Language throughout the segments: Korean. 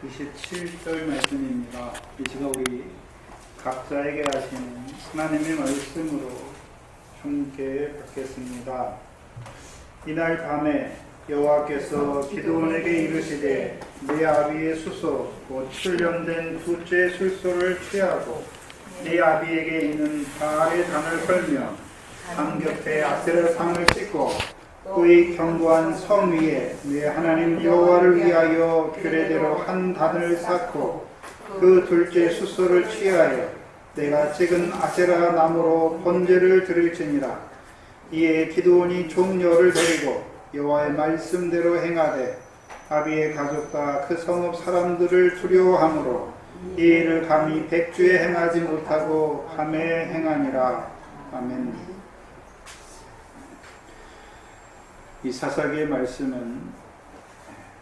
27절 말씀입니다. 이 시간 우리 각자에게 하시는 하나님의 말씀으로 함께 받겠습니다. 이날 밤에 여호와께서 기드온에게 이르시되 네 아비의 수소 곧 출령된 두째 술소를 취하고 네 아비에게 있는 바알의 단을 걸며 강 곁에 아세라 상을 씻고 그의 견고한 성 위에 내 하나님 여호와를 위하여 규례대로 한 단을 쌓고 그 둘째 수소를 취하여 내가 찍은 아세라 나무로 번제를 드릴지니라. 이에 기드온이 종려를 데리고 여호와의 말씀대로 행하되 아비의 가족과 그 성읍 사람들을 두려워하므로 이 일을 감히 백주에 행하지 못하고 밤에 행하니라. 아멘. 이 사사기의 말씀은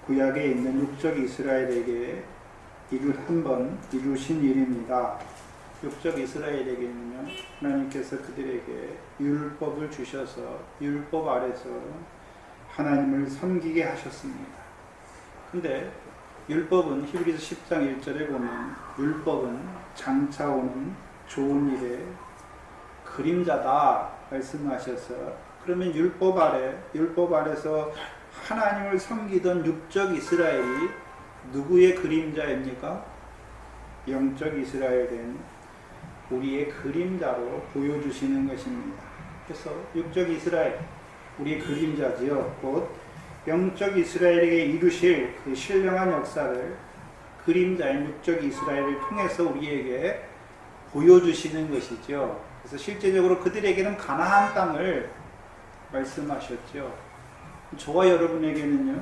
구약에 있는 육적 이스라엘에게 한번 이루신 일입니다. 육적 이스라엘에게는요, 하나님께서 그들에게 율법을 주셔서 율법 아래서 하나님을 섬기게 하셨습니다. 근데 율법은 히브리서 10장 1절에 보면 율법은 장차 오는 좋은 일의 그림자다 말씀하셔서, 그러면 율법 아래서 하나님을 섬기던 육적 이스라엘이 누구의 그림자입니까? 영적 이스라엘은 우리의 그림자로 보여주시는 것입니다. 그래서 육적 이스라엘, 우리의 그림자지요. 곧 영적 이스라엘에게 이루실 그 신령한 역사를 그림자인 육적 이스라엘을 통해서 우리에게 보여주시는 것이죠. 그래서 실제적으로 그들에게는 가나안 땅을 말씀하셨죠. 저와 여러분에게는요,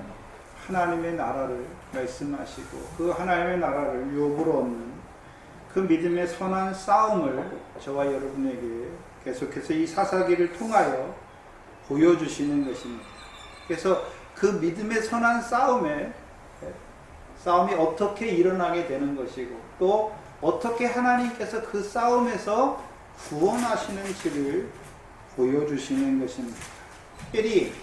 하나님의 나라를 말씀하시고 그 하나님의 나라를 욥으로 얻는 그 믿음의 선한 싸움을 저와 여러분에게 계속해서 이 사사기를 통하여 보여주시는 것입니다. 그래서 그 믿음의 선한 싸움이 어떻게 일어나게 되는 것이고 또 어떻게 하나님께서 그 싸움에서 구원하시는지를 보여주시는 것입니다. 특별히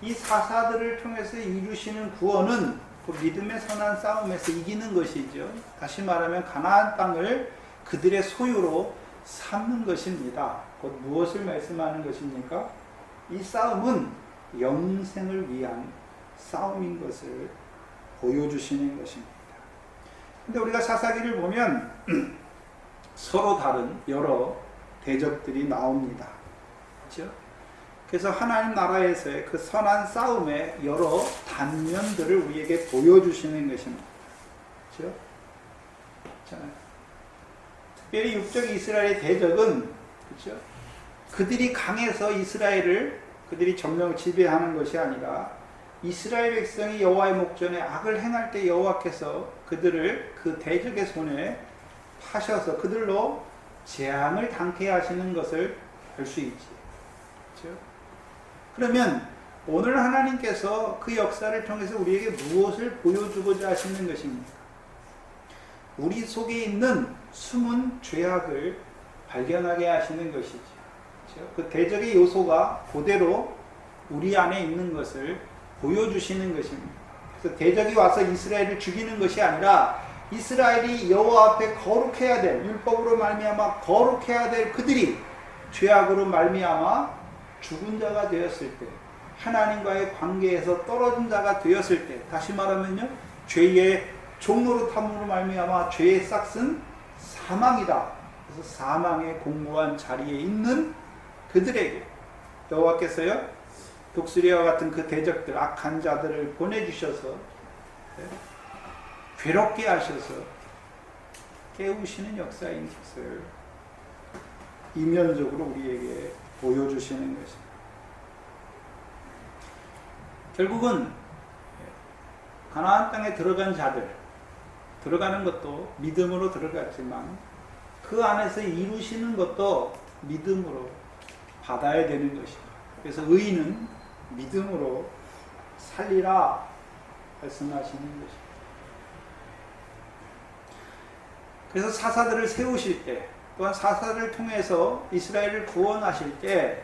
이 사사들을 통해서 이루시는 구원은 그 믿음의 선한 싸움에서 이기는 것이죠. 다시 말하면 가나안 땅을 그들의 소유로 삼는 것입니다. 곧 무엇을 말씀하는 것입니까? 이 싸움은 영생을 위한 싸움인 것을 보여주시는 것입니다. 근데 우리가 사사기를 보면 서로 다른 여러 대적들이 나옵니다. 그렇죠? 그래서 하나님 나라에서의 그 선한 싸움의 여러 단면들을 우리에게 보여주시는 것입니다. 그렇죠? 자, 특별히 육적 이스라엘의 대적은, 그렇죠? 그들이 강해서 그들이 점령을 지배하는 것이 아니라 이스라엘 백성이 여호와의 목전에 악을 행할 때 여호와께서 그들을 그 대적의 손에 파셔서 그들로 재앙을 당케 하시는 것을 알 수 있지. 그렇죠? 그러면 오늘 하나님께서 그 역사를 통해서 우리에게 무엇을 보여주고자 하시는 것입니까? 우리 속에 있는 숨은 죄악을 발견하게 하시는 것이죠. 그렇죠? 그 대적의 요소가 그대로 우리 안에 있는 것을 보여주시는 것입니다. 그래서 대적이 와서 이스라엘을 죽이는 것이 아니라 이스라엘이 여호와 앞에 거룩해야 될, 율법으로 말미암아 거룩해야 될 그들이 죄악으로 말미암아 죽은 자가 되었을 때, 하나님과의 관계에서 떨어진 자가 되었을 때, 다시 말하면요, 죄의 종노릇함으로 말미암아 죄의 싹은 사망이다. 그래서 사망의 공고한 자리에 있는 그들에게 여호와께서요, 독수리와 같은 그 대적들, 악한 자들을 보내주셔서 괴롭게 하셔서 깨우시는 역사인 것을 이면적으로 우리에게 보여주시는 것입니다. 결국은 가나안 땅에 들어간 자들, 들어가는 것도 믿음으로 들어갔지만 그 안에서 이루시는 것도 믿음으로 받아야 되는 것입니다. 그래서 의인은 믿음으로 살리라 말씀하시는 것입니다. 그래서 사사들을 세우실 때, 또한 사사들을 통해서 이스라엘을 구원하실 때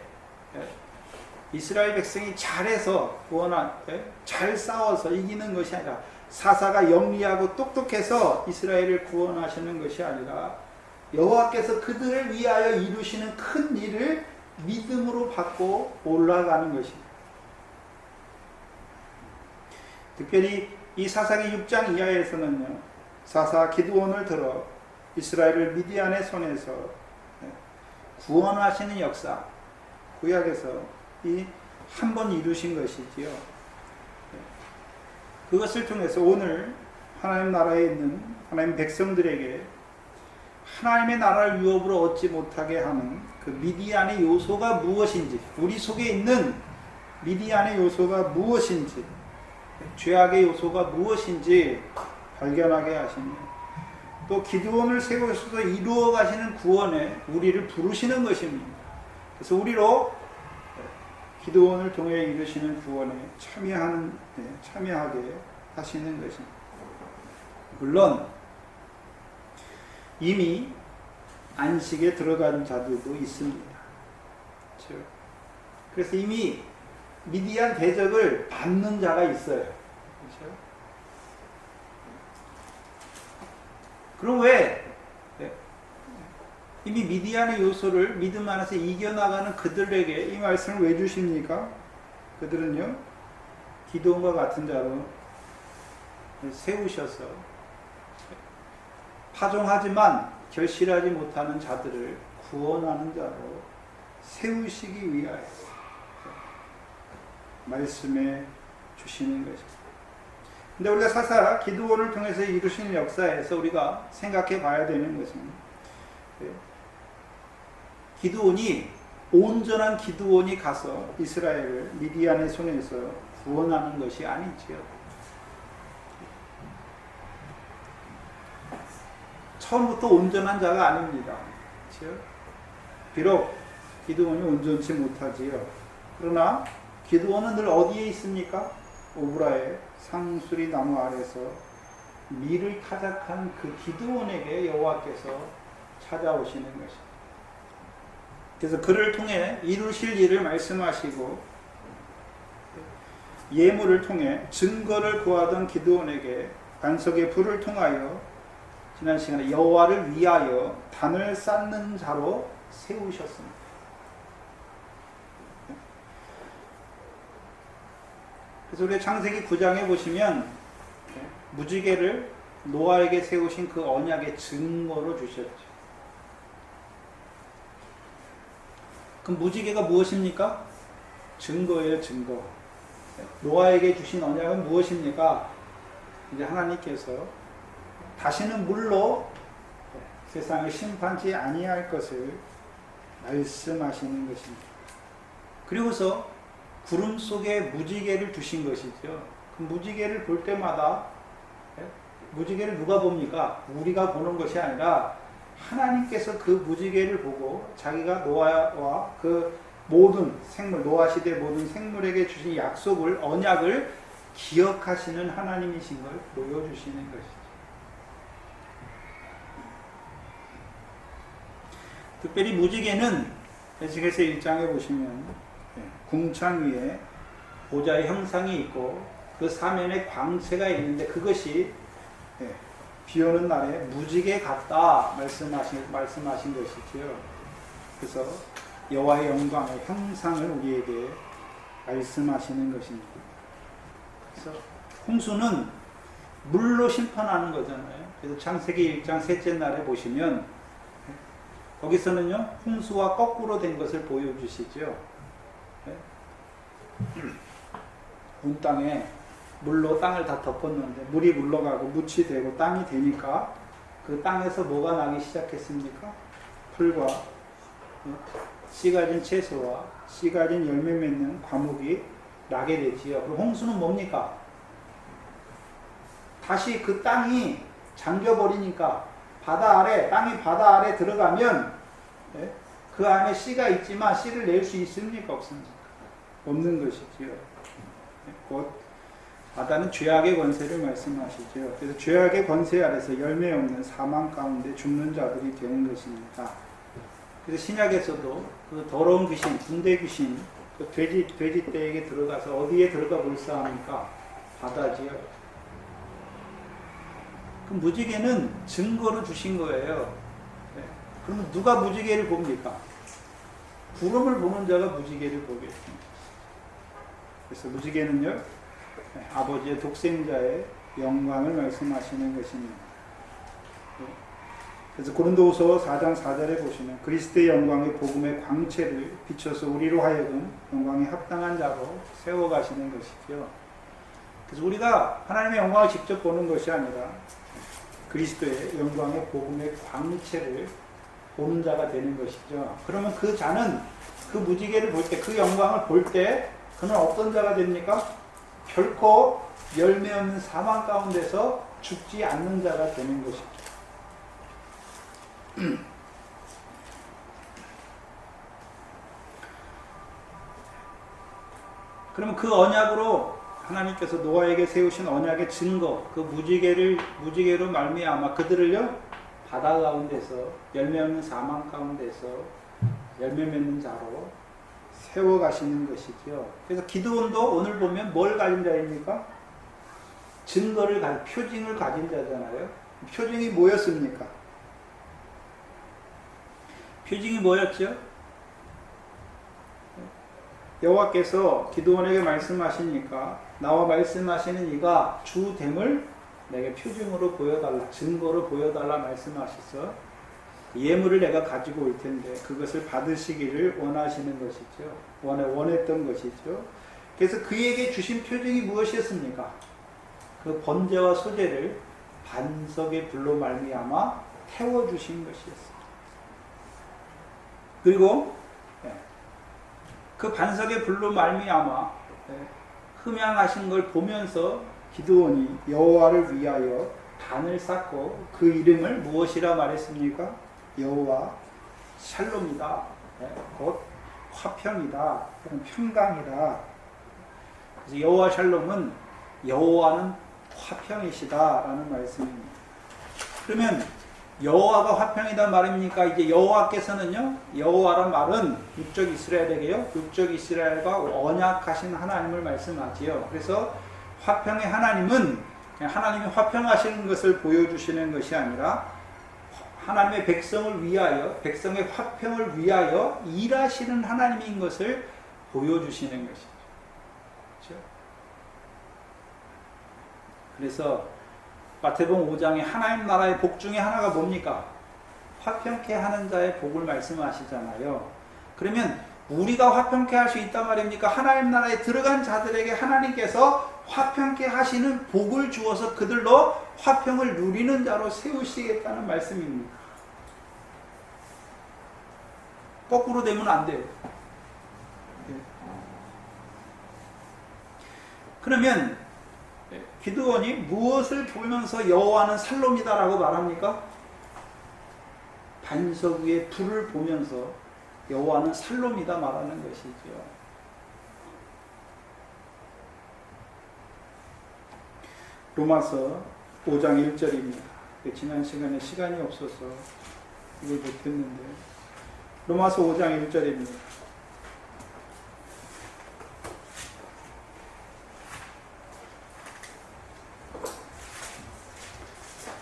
이스라엘 백성이 잘해서 잘 싸워서 이기는 것이 아니라 사사가 영리하고 똑똑해서 이스라엘을 구원하시는 것이 아니라 여호와께서 그들을 위하여 이루시는 큰 일을 믿음으로 받고 올라가는 것입니다. 특별히 이 사사기 6장 이하에서는요, 사사 기드온을 들어 이스라엘을 미디안의 손에서 구원하시는 역사, 구약에서 이 한 번 이루신 것이지요. 그것을 통해서 오늘 하나님 나라에 있는 하나님 백성들에게 하나님의 나라를 유업으로 얻지 못하게 하는 그 미디안의 요소가 무엇인지, 우리 속에 있는 미디안의 요소가 무엇인지, 죄악의 요소가 무엇인지 발견하게 하시며, 또 기드온을 세우셔서 이루어 가시는 구원에 우리를 부르시는 것입니다. 그래서 우리로 기드온을 통해 이루시는 구원에 참여하게 하시는 것입니다. 물론 이미 안식에 들어간 자들도 있습니다. 그렇죠? 그래서 이미 미디안 대적을 받는 자가 있어요. 그렇죠? 그럼 왜 이미 미디안의 요소를 믿음 안에서 이겨나가는 그들에게 이 말씀을 왜 주십니까? 그들은요, 기드온과 같은 자로 세우셔서 파종하지만 결실하지 못하는 자들을 구원하는 자로 세우시기 위하여 말씀해 주시는 것입니다. 근데 우리가 사사 기드온을 통해서 이루시는 역사에서 우리가 생각해 봐야 되는 것은, 기드온이, 온전한 기드온이 가서 이스라엘을 미디안의 손에서 구원하는 것이 아니지요. 처음부터 온전한 자가 아닙니다. 그렇죠? 비록 기드온이 온전치 못하지요. 그러나 기드온은 늘 어디에 있습니까? 오브라의 상수리 나무 아래서 밀을 타작한 그 기드온에게 여호와께서 찾아오시는 것입니다. 그래서 그를 통해 이루실 일을 말씀하시고, 예물을 통해 증거를 구하던 기드온에게 반석의 불을 통하여 지난 시간에 여호와를 위하여 단을 쌓는 자로 세우셨습니다. 그래서 우리 창세기 9장에 보시면 무지개를 노아에게 세우신 그 언약의 증거로 주셨죠. 그럼 무지개가 무엇입니까? 증거예요, 증거. 노아에게 주신 언약은 무엇입니까? 이제 하나님께서 다시는 물로 세상을 심판치 아니할 것을 말씀하시는 것입니다. 그리고서 구름 속에 무지개를 두신 것이죠. 그 무지개를 볼 때마다, 무지개를 누가 봅니까? 우리가 보는 것이 아니라 하나님께서 그 무지개를 보고 자기가 노아와 그 모든 생물, 노아 시대 모든 생물에게 주신 약속을, 언약을 기억하시는 하나님이신 걸 보여주시는 것이죠. 특별히 무지개는 에스겔서 1장에 보시면 궁창 위에 보좌의 형상이 있고 그 사면에 광채가 있는데 그것이 비 오는 날에 무지개 같다 말씀하신 것이지요. 그래서 여호와의 영광의 형상을 우리에게 말씀하시는 것입니다. 그래서 홍수는 물로 심판하는 거잖아요. 그래서 창세기 1장 셋째 날에 보시면 거기서는요 홍수와 거꾸로 된 것을 보여주시죠. 온 땅에 물로 땅을 다 덮었는데 물이 물러가고 묻이 되고 땅이 되니까 그 땅에서 뭐가 나기 시작했습니까? 풀과 씨 가진 채소와 씨 가진 열매 맺는 과목이 나게 되지요. 그럼 홍수는 뭡니까? 다시 그 땅이 잠겨버리니까 땅이 바다 아래 들어가면 그 안에 씨가 있지만 씨를 낼 수 있습니까? 없습니까? 없는 것이지요. 곧 바다는 죄악의 권세를 말씀하시죠. 그래서 죄악의 권세 아래서 열매 없는 사망 가운데 죽는 자들이 되는 것입니다. 그래서 신약에서도 그 더러운 귀신, 군대 귀신, 그 돼지 떼에게 들어가서 어디에 들어가 볼싸합니까? 바다지요. 그 무지개는 증거로 주신 거예요. 네. 그러면 누가 무지개를 봅니까? 구름을 보는 자가 무지개를 보겠습니다. 그래서 무지개는요, 네, 아버지의 독생자의 영광을 말씀하시는 것입니다. 네. 그래서 고린도후서 4장 4절에 보시면 그리스도의 영광의 복음의 광채를 비춰서 우리로 하여금 영광에 합당한 자로 세워가시는 것이죠. 그래서 우리가 하나님의 영광을 직접 보는 것이 아니라 그리스도의 영광의 복음의 광채를 보는 자가 되는 것이죠. 그러면 그 자는 그 무지개를 볼 때, 그 영광을 볼 때 그는 어떤 자가 됩니까? 결코 열매 없는 사망 가운데서 죽지 않는 자가 되는 것이죠. 그러면 그 언약으로 하나님께서 노아에게 세우신 언약의 증거, 그 무지개로 말미암아 그들을요 바다 가운데서 열매 없는 사망 가운데서 열매 맺는 자로 세워 가시는 것이죠. 그래서 기드온도 오늘 보면 뭘 가진 자입니까? 증거를 표징을 가진 자잖아요. 표징이 뭐였습니까? 표징이 뭐였죠? 여호와께서 기드온에게 말씀하시니까 나와 말씀하시는 이가 주됨을 내게 표징으로 보여달라, 증거로 보여달라 말씀하셔서 예물을 내가 가지고 올 텐데 그것을 받으시기를 원하시는 것이죠. 원했던 것이죠. 그래서 그에게 주신 표징이 무엇이었습니까? 그 번제와 소제를 반석의 불로 말미암아 태워주신 것이었습니다. 그리고 그 반석의 불로 말미암아 흠양하신 걸 보면서 기드온이 여호와를 위하여 단을 쌓고 그 이름을 무엇이라 말했습니까? 여호와 샬롬이다. 곧 화평이다. 또는 평강이다. 그래서 여호와 샬롬은 여호와는 화평이시다라는 말씀입니다. 그러면 여호와가 화평이다 말입니까? 이제 여호와께서는요, 여호와란 말은 육적 이스라엘에게요, 육적 이스라엘과 언약하신 하나님을 말씀하지요. 그래서 화평의 하나님은 하나님이 화평하시는 것을 보여주시는 것이 아니라 하나님의 백성을 위하여, 백성의 화평을 위하여 일하시는 하나님인 것을 보여주시는 것이죠. 그렇죠? 그래서 마태복음 5장에 하나님 나라의 복 중에 하나가 뭡니까? 화평케 하는 자의 복을 말씀하시잖아요. 그러면 우리가 화평케 할 수 있단 말입니까? 하나님 나라에 들어간 자들에게 하나님께서 화평케 하시는 복을 주어서 그들로 화평을 누리는 자로 세우시겠다는 말씀입니다. 거꾸로 되면 안 돼요. 그러면 기드온이 무엇을 보면서 여호와는 살롬이다라고 말합니까? 반석 위에 불을 보면서 여호와는 살롬이다 말하는 것이죠. 로마서 5장 1절입니다. 지난 시간에 시간이 없어서 이걸 못했는데 로마서 5장 1절입니다.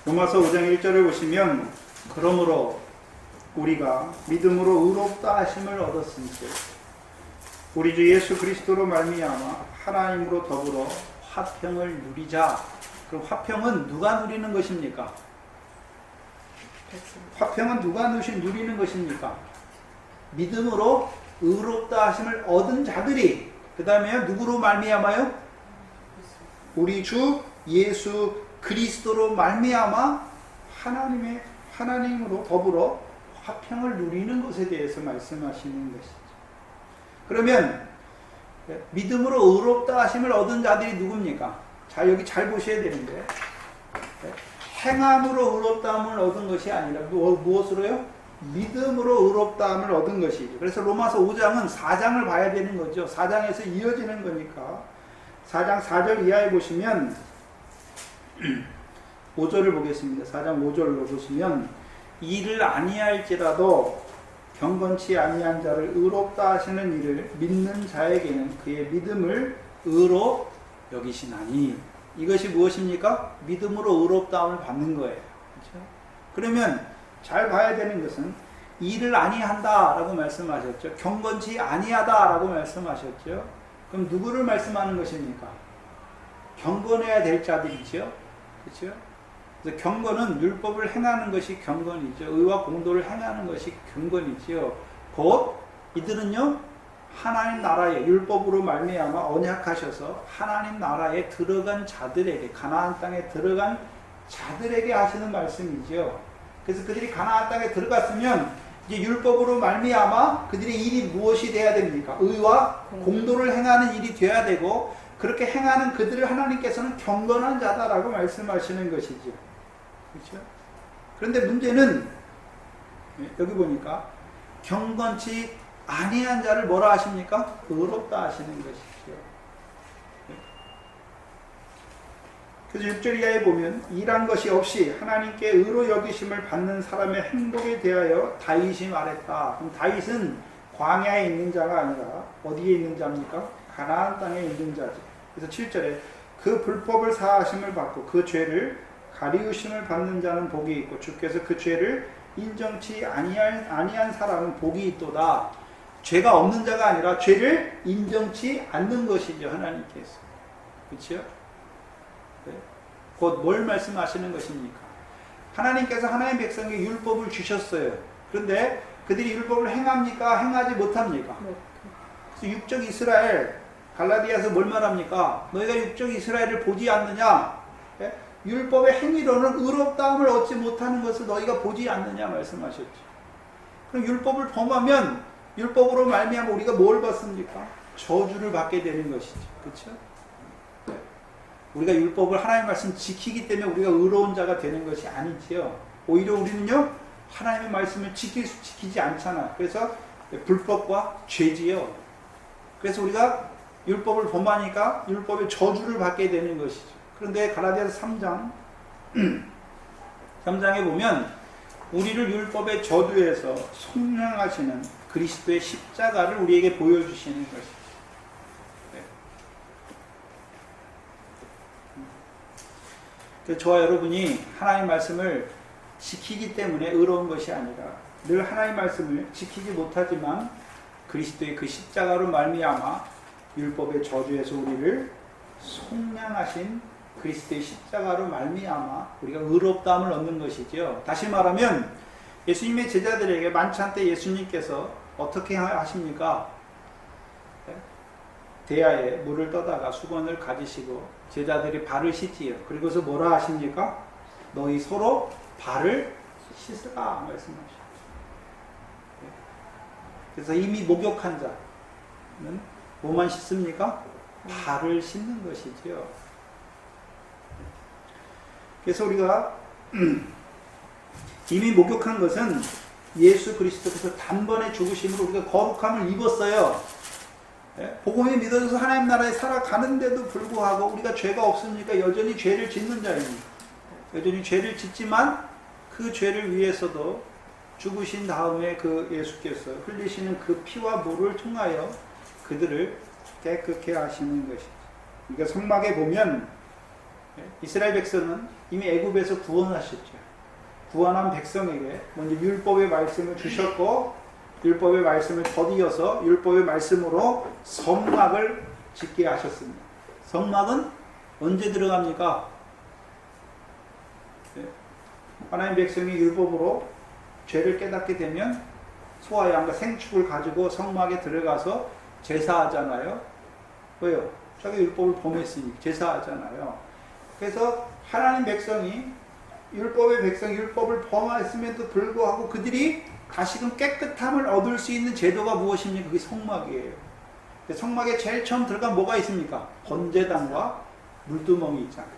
로마서 5장 1절을 보시면 그러므로 우리가 믿음으로 의롭다 하심을 얻었은즉 우리 주 예수 그리스도로 말미암아 하나님으로 더불어 화평을 누리자. 그럼 화평은 누가 누리는 것입니까? 화평은 누가 누리는 것입니까? 믿음으로 의롭다 하심을 얻은 자들이, 그 다음에 누구로 말미암아요? 우리 주 예수 그리스도로 말미암아 하나님으로 더불어 화평을 누리는 것에 대해서 말씀하시는 것이죠. 그러면 믿음으로 의롭다 하심을 얻은 자들이 누굽니까? 자, 여기 잘 보셔야 되는데 행함으로 의롭다함을 얻은 것이 아니라 무엇으로요? 믿음으로 의롭다함을 얻은 것이죠. 그래서 로마서 5장은 4장을 봐야 되는 거죠. 4장에서 이어지는 거니까 4장 4절 이하에 보시면 5절을 보겠습니다. 4장 5절로 보시면 이를 아니할지라도 경건치 아니한 자를 의롭다 하시는 이를 믿는 자에게는 그의 믿음을 의로 여기시나니. 이것이 무엇입니까? 믿음으로 의롭다함을 받는 거예요. 그렇죠? 그러면 잘 봐야 되는 것은 이를 아니한다라고 말씀하셨죠. 경건치 아니하다라고 말씀하셨죠. 그럼 누구를 말씀하는 것입니까? 경건해야 될 자들이죠. 그렇죠? 그래서 경건은 율법을 행하는 것이 경건이죠. 의와 공도를 행하는 것이 경건이죠. 곧 이들은요, 하나님 나라에 율법으로 말미암아 언약하셔서 하나님 나라에 들어간 자들에게, 가나안 땅에 들어간 자들에게 하시는 말씀이죠. 그래서 그들이 가나안 땅에 들어갔으면 이제 율법으로 말미암아 그들의 일이 무엇이 돼야 됩니까? 의와 공도를 행하는 일이 돼야 되고, 그렇게 행하는 그들을 하나님께서는 경건한 자다라고 말씀하시는 것이죠. 그렇죠? 그런데 문제는 여기 보니까 경건치 아니한 자를 뭐라 하십니까? 의롭다 하시는 것이죠. 그래서 6절 이하에 보면 일한 것이 없이 하나님께 의로 여기심을 받는 사람의 행복에 대하여 다윗이 말했다. 그럼 다윗은 광야에 있는 자가 아니라 어디에 있는 자입니까? 가나안 땅에 있는 자지. 그래서 7절에 그 불법을 사하심을 받고 그 죄를 가리우심을 받는 자는 복이 있고 주께서 그 죄를 인정치 아니한 사람은 복이 있도다. 죄가 없는 자가 아니라 죄를 인정치 않는 것이죠, 하나님께서. 그렇죠? 네. 곧 뭘 말씀하시는 것입니까? 하나님께서 하나님의 백성에게 율법을 주셨어요. 그런데 그들이 율법을 행합니까? 행하지 못합니까? 그래서 육적 이스라엘, 갈라디아서 뭘 말합니까? 너희가 육적 이스라엘을 보지 않느냐? 네? 율법의 행위로는 의롭다함을 얻지 못하는 것을 너희가 보지 않느냐 말씀하셨죠. 그럼 율법을 범하면 율법으로 말미암아 우리가 뭘 받습니까? 저주를 받게 되는 것이죠. 그렇죠? 네. 우리가 율법을 하나님의 말씀 지키기 때문에 우리가 의로운 자가 되는 것이 아니지요. 오히려 우리는요, 하나님의 말씀을 지키지 않잖아요. 그래서 불법과 죄지요. 그래서 우리가 율법을 범하니까 율법의 저주를 받게 되는 것이죠. 그런데 갈라디아서 3장 3장에 보면 우리를 율법의 저주에서 속량하시는 그리스도의 십자가를 우리에게 보여주시는 것이죠. 네. 저와 여러분이 하나님 말씀을 지키기 때문에 의로운 것이 아니라 늘 하나님 말씀을 지키지 못하지만 그리스도의 그 십자가로 말미암아 율법의 저주에서 우리를 속량하신 그리스도의 십자가로 말미암아 우리가 의롭다함을 얻는 것이죠. 다시 말하면 예수님의 제자들에게 만찬 때 예수님께서 어떻게 하십니까? 대야에 물을 떠다가 수건을 가지시고 제자들이 발을 씻지요. 그리고서 뭐라 하십니까? 너희 서로 발을 씻으라 말씀하십니다. 그래서 이미 목욕한 자는 뭐만 씻습니까? 발을 씻는 것이지요. 그래서 우리가 이미 목욕한 것은 예수 그리스도께서 단번에 죽으심으로 우리가 거룩함을 입었어요. 복음이 믿어져서 하나님 나라에 살아가는데도 불구하고 우리가 죄가 없으니까 여전히 죄를 짓는 자입니다. 여전히 죄를 짓지만 그 죄를 위해서도 죽으신 다음에 그 예수께서 흘리시는 그 피와 물을 통하여 그들을 깨끗게 하시는 것이죠. 그러니까 성막에 보면 이스라엘 백성은 이미 애굽에서 구원하셨죠. 구원한 백성에게 먼저 율법의 말씀을 주셨고 율법의 말씀을 더디어서 율법의 말씀으로 성막을 짓게 하셨습니다. 성막은 언제 들어갑니까? 하나님 백성이 율법으로 죄를 깨닫게 되면 소와 양과 생축을 가지고 성막에 들어가서 제사하잖아요. 왜요? 자기 율법을 범했으니 제사하잖아요. 그래서 하나님 백성이 율법의 백성 율법을 범했음에도 불구하고 그들이 다시금 깨끗함을 얻을 수 있는 제도가 무엇입니까? 그게 성막이에요. 성막에 제일 처음 들어간 뭐가 있습니까? 번제단과 물두멍이 있잖아요.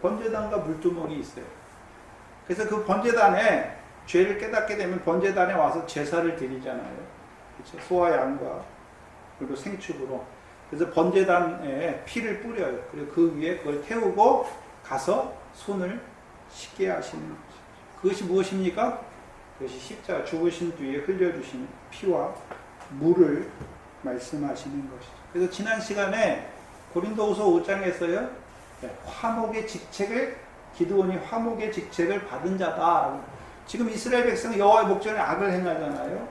번제단과 물두멍이 있어요. 그래서 그 번제단에 죄를 깨닫게 되면 번제단에 와서 제사를 드리잖아요. 그렇죠? 소와 양과 그리고 생축으로. 그래서 번제단에 피를 뿌려요. 그리고 그 위에 그걸 태우고 가서 손을 씻게 하시는 거죠. 그것이 무엇입니까? 그것이 십자가 죽으신 뒤에 흘려주신 피와 물을 말씀하시는 것이죠. 그래서 지난 시간에 고린도후서 5장에서요 화목의 직책을 기드온이 화목의 직책을 받은 자다. 지금 이스라엘 백성은 여호와의 목전에 악을 행하잖아요.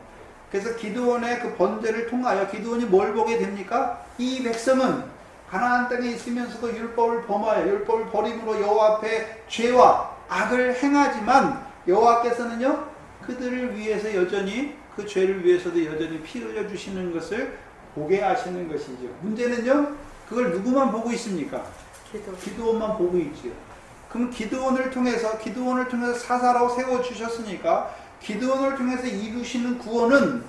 그래서 기드온의 그 번제를 통하여 기드온이 뭘 보게 됩니까? 이 백성은 가나안 땅에 있으면서도 율법을 범하여 율법을 버림으로 여호와 앞에 죄와 악을 행하지만 여호와께서는요 그들을 위해서 여전히 그 죄를 위해서도 여전히 피 흘려 주시는 것을 보게 하시는 것이죠. 문제는요 그걸 누구만 보고 있습니까? 기드온만 보고 있죠. 그럼 기드온을 통해서 사사로 세워 주셨으니까 기드온을 통해서 이루시는 구원은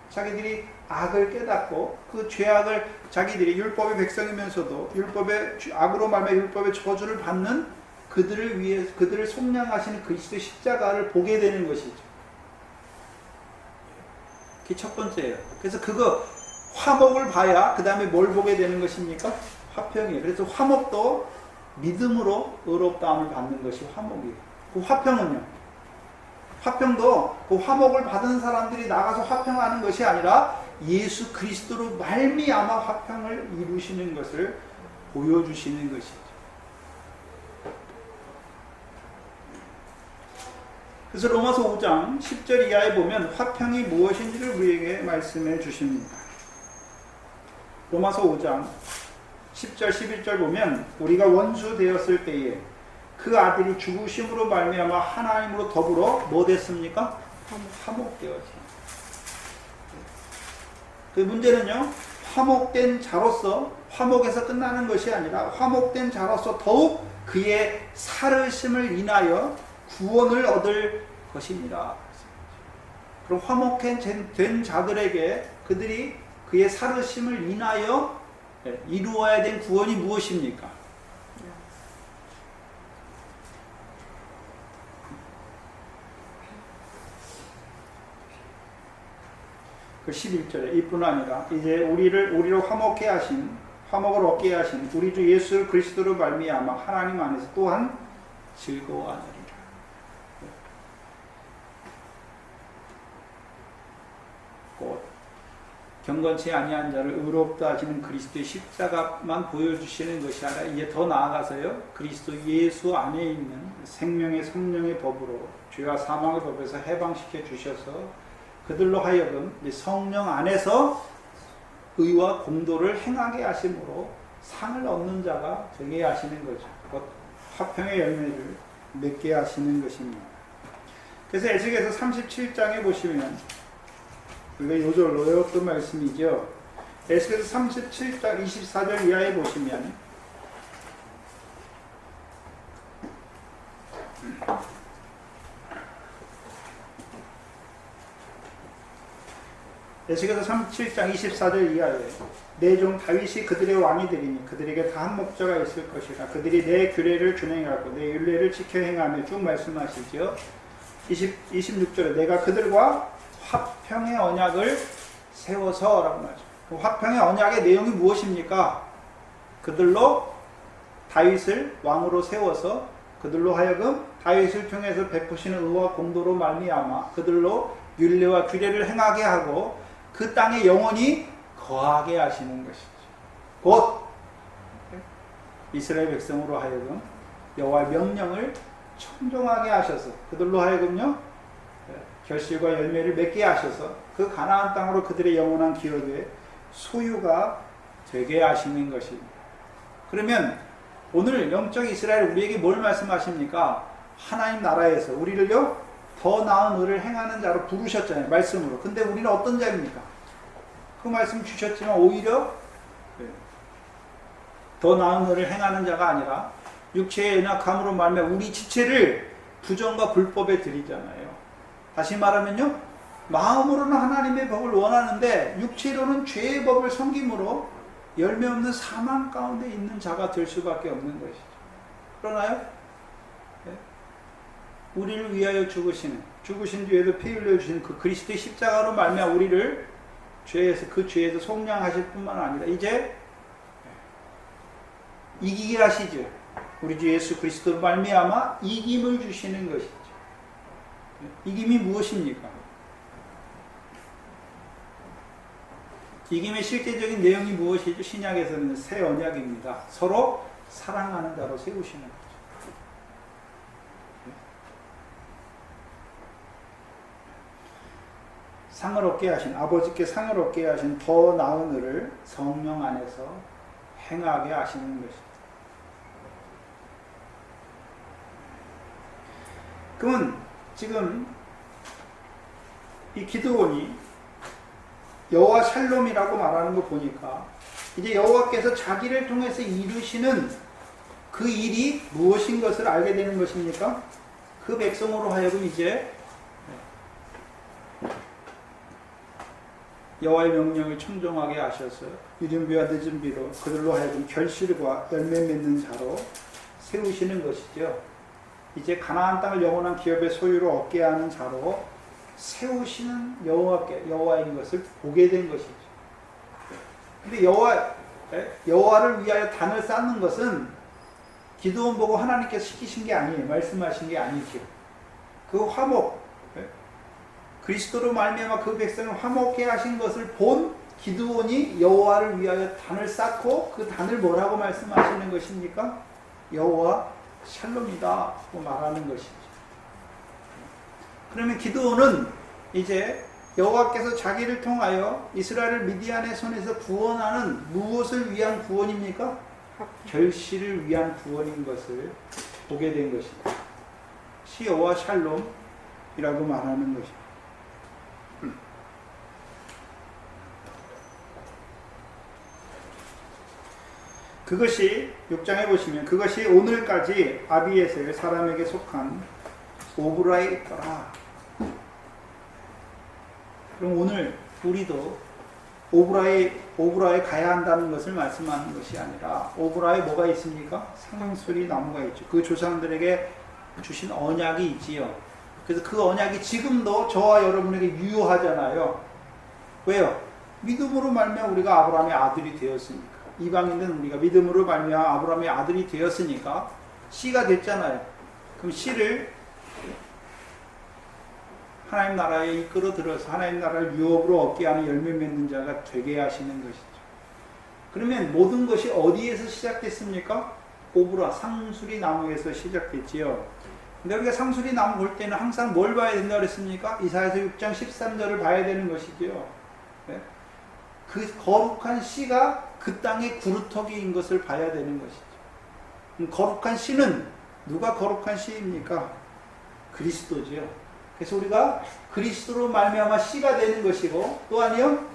자기들이 악을 깨닫고 그 죄악을 자기들이 율법의 백성이면서도 율법의 악으로 말하면 율법의 저주를 받는 그들을 위해 그들을 속량하시는 그리스도의 십자가를 보게 되는 것이죠. 그게 첫 번째예요. 그래서 그거 화목을 봐야 그 다음에 뭘 보게 되는 것입니까? 화평이에요. 그래서 화목도 믿음으로 의롭다함을 받는 것이 화목이에요. 그 화평은요. 화평도 그 화목을 받은 사람들이 나가서 화평하는 것이 아니라 예수 그리스도로 말미암아 화평을 이루시는 것을 보여주시는 것이죠. 그래서 로마서 5장 10절 이하에 보면 화평이 무엇인지를 우리에게 말씀해 주십니다. 로마서 5장 10절 11절 보면 우리가 원수 되었을 때에 그 아들이 죽으심으로 말미암아 하나님으로 더불어 뭐 됐습니까? 화목되었지. 그 문제는요 화목된 자로서 화목에서 끝나는 것이 아니라 화목된 자로서 더욱 그의 살으심을 인하여 구원을 얻을 것입니다. 그럼 화목된 자들에게 그들이 그의 살으심을 인하여 이루어야 된 구원이 무엇입니까? 그 11절에 이뿐 아니라 이제 우리를 화목해 하신 화목을 얻게 하신 우리 주 예수 그리스도로 말미암아 하나님 안에서 또한 즐거워하느니라. 곧 경건치 아니한 자를 의롭다 하시는 그리스도의 십자가만 보여주시는 것이 아니라 이제 더 나아가서요 그리스도 예수 안에 있는 생명의 성령의 법으로 죄와 사망의 법에서 해방시켜 주셔서 그들로 하여금 성령 안에서 의와 공도를 행하게 하심으로 상을 얻는 자가 되게 하시는 거죠. 곧 화평의 열매를 맺게 하시는 것입니다. 그래서 에스겔서 37장에 보시면 우리가 요절로 외웠던 말씀이죠. 에스겔서 37장 24절 이하에 보시면 에스겔서 37장 24절 이하에 내 종 다윗이 그들의 왕이 되리니 그들에게 다 한 목자가 있을 것이라 그들이 내 규례를 준행하고 내 율례를 지켜 행하며 쭉 말씀하시죠. 26절에 내가 그들과 화평의 언약을 세워서 라고 말하죠. 그 화평의 언약의 내용이 무엇입니까? 그들로 다윗을 왕으로 세워서 그들로 하여금 다윗을 통해서 베푸시는 의와 공도로 말미암아 그들로 율례와 규례를 행하게 하고 그 땅에 영원히 거하게 하시는 것이죠. 곧 이스라엘 백성으로 하여금 여호와의 명령을 청종하게 하셔서 그들로 하여금요 결실과 열매를 맺게 하셔서 그 가나안 땅으로 그들의 영원한 기업의 소유가 되게 하시는 것입니다. 그러면 오늘 영적 이스라엘 우리에게 뭘 말씀하십니까? 하나님 나라에서 우리를요 더 나은 의를 행하는 자로 부르셨잖아요. 말씀으로. 근데 우리는 어떤 자입니까? 그 말씀 주셨지만 오히려 더 나은 의를 행하는 자가 아니라 육체의 연약함으로 말하면 우리 지체를 부정과 불법에 드리잖아요. 다시 말하면요 마음으로는 하나님의 법을 원하는데 육체로는 죄의 법을 섬김으로 열매 없는 사망 가운데 있는 자가 될 수밖에 없는 것이죠. 그러나요? 우리를 위하여 죽으신 뒤에도 피 흘려주신 그 그리스도의 십자가로 말미암아 우리를 그 죄에서 속량하실 뿐만 아니라 이제 이기게 하시죠. 우리 주 예수 그리스도로 말미암아 이김을 주시는 것이죠. 이김이 무엇입니까? 이김의 실제적인 내용이 무엇이죠? 신약에서는 새 언약입니다. 서로 사랑하는 자로 세우시는 거죠. 상을 얻게 하신, 아버지께 상을 얻게 하신 더 나은 일을 성령 안에서 행하게 하시는 것입니다. 그러면 지금 이 기드온이 여호와 샬롬이라고 말하는 거 보니까 이제 여호와께서 자기를 통해서 이루시는 그 일이 무엇인 것을 알게 되는 것입니까? 그 백성으로 하여금 이제 여호와의 명령을 청종하게 하셔서 이른 비와 늦은 비로 그들로 하여금 결실과 열매 맺는 자로 세우시는 것이죠. 이제 가나안 땅을 영원한 기업의 소유로 얻게 하는 자로 세우시는 여호와인 것을 보게 된 것이죠. 근데 여호와를 위하여 단을 쌓는 것은 기드온 보고 하나님께서 시키신 게 아니에요. 말씀하신 게 아니죠. 그 화목, 그리스도로 말미암아 그 백성을 화목해 하신 것을 본 기드온이 여호와를 위하여 단을 쌓고 그 단을 뭐라고 말씀하시는 것입니까? 여호와 샬롬이다고 말하는 것이죠. 그러면 기드온은 이제 여호와께서 자기를 통하여 이스라엘을 미디안의 손에서 구원하는 무엇을 위한 구원입니까? 결실을 위한 구원인 것을 보게 된 것입니다. 여호와 샬롬이라고 말하는 것입니다. 그것이 6장에 보시면 그것이 오늘까지 아비에셀 사람에게 속한 오브라에 있더라. 그럼 오늘 우리도 오브라에 가야 한다는 것을 말씀하는 것이 아니라 오브라에 뭐가 있습니까? 상수리 나무가 있죠. 그 조상들에게 주신 언약이 있지요. 그래서 그 언약이 지금도 저와 여러분에게 유효하잖아요. 왜요? 믿음으로 말미암아 우리가 아브라함의 아들이 되었으니까. 이방인은 우리가 믿음으로 말미암아 아브라함의 아들이 되었으니까 씨가 됐잖아요. 그럼 씨를 하나님 나라에 이끌어 들어서 하나님 나라를 유업으로 얻게 하는 열매 맺는 자가 되게 하시는 것이죠. 그러면 모든 것이 어디에서 시작됐습니까? 오브라, 상수리 나무에서 시작됐지요. 근데 우리가 상수리 나무 볼 때는 항상 뭘 봐야 된다고 그랬습니까? 이사야서 6장 13절을 봐야 되는 것이지요. 네? 그 거룩한 씨가 그 땅의 구루터기인 것을 봐야 되는 것이죠. 거룩한 씨는 누가 거룩한 씨입니까? 그리스도지요. 그래서 우리가 그리스도로 말미암아 씨가 되는 것이고 또 아니요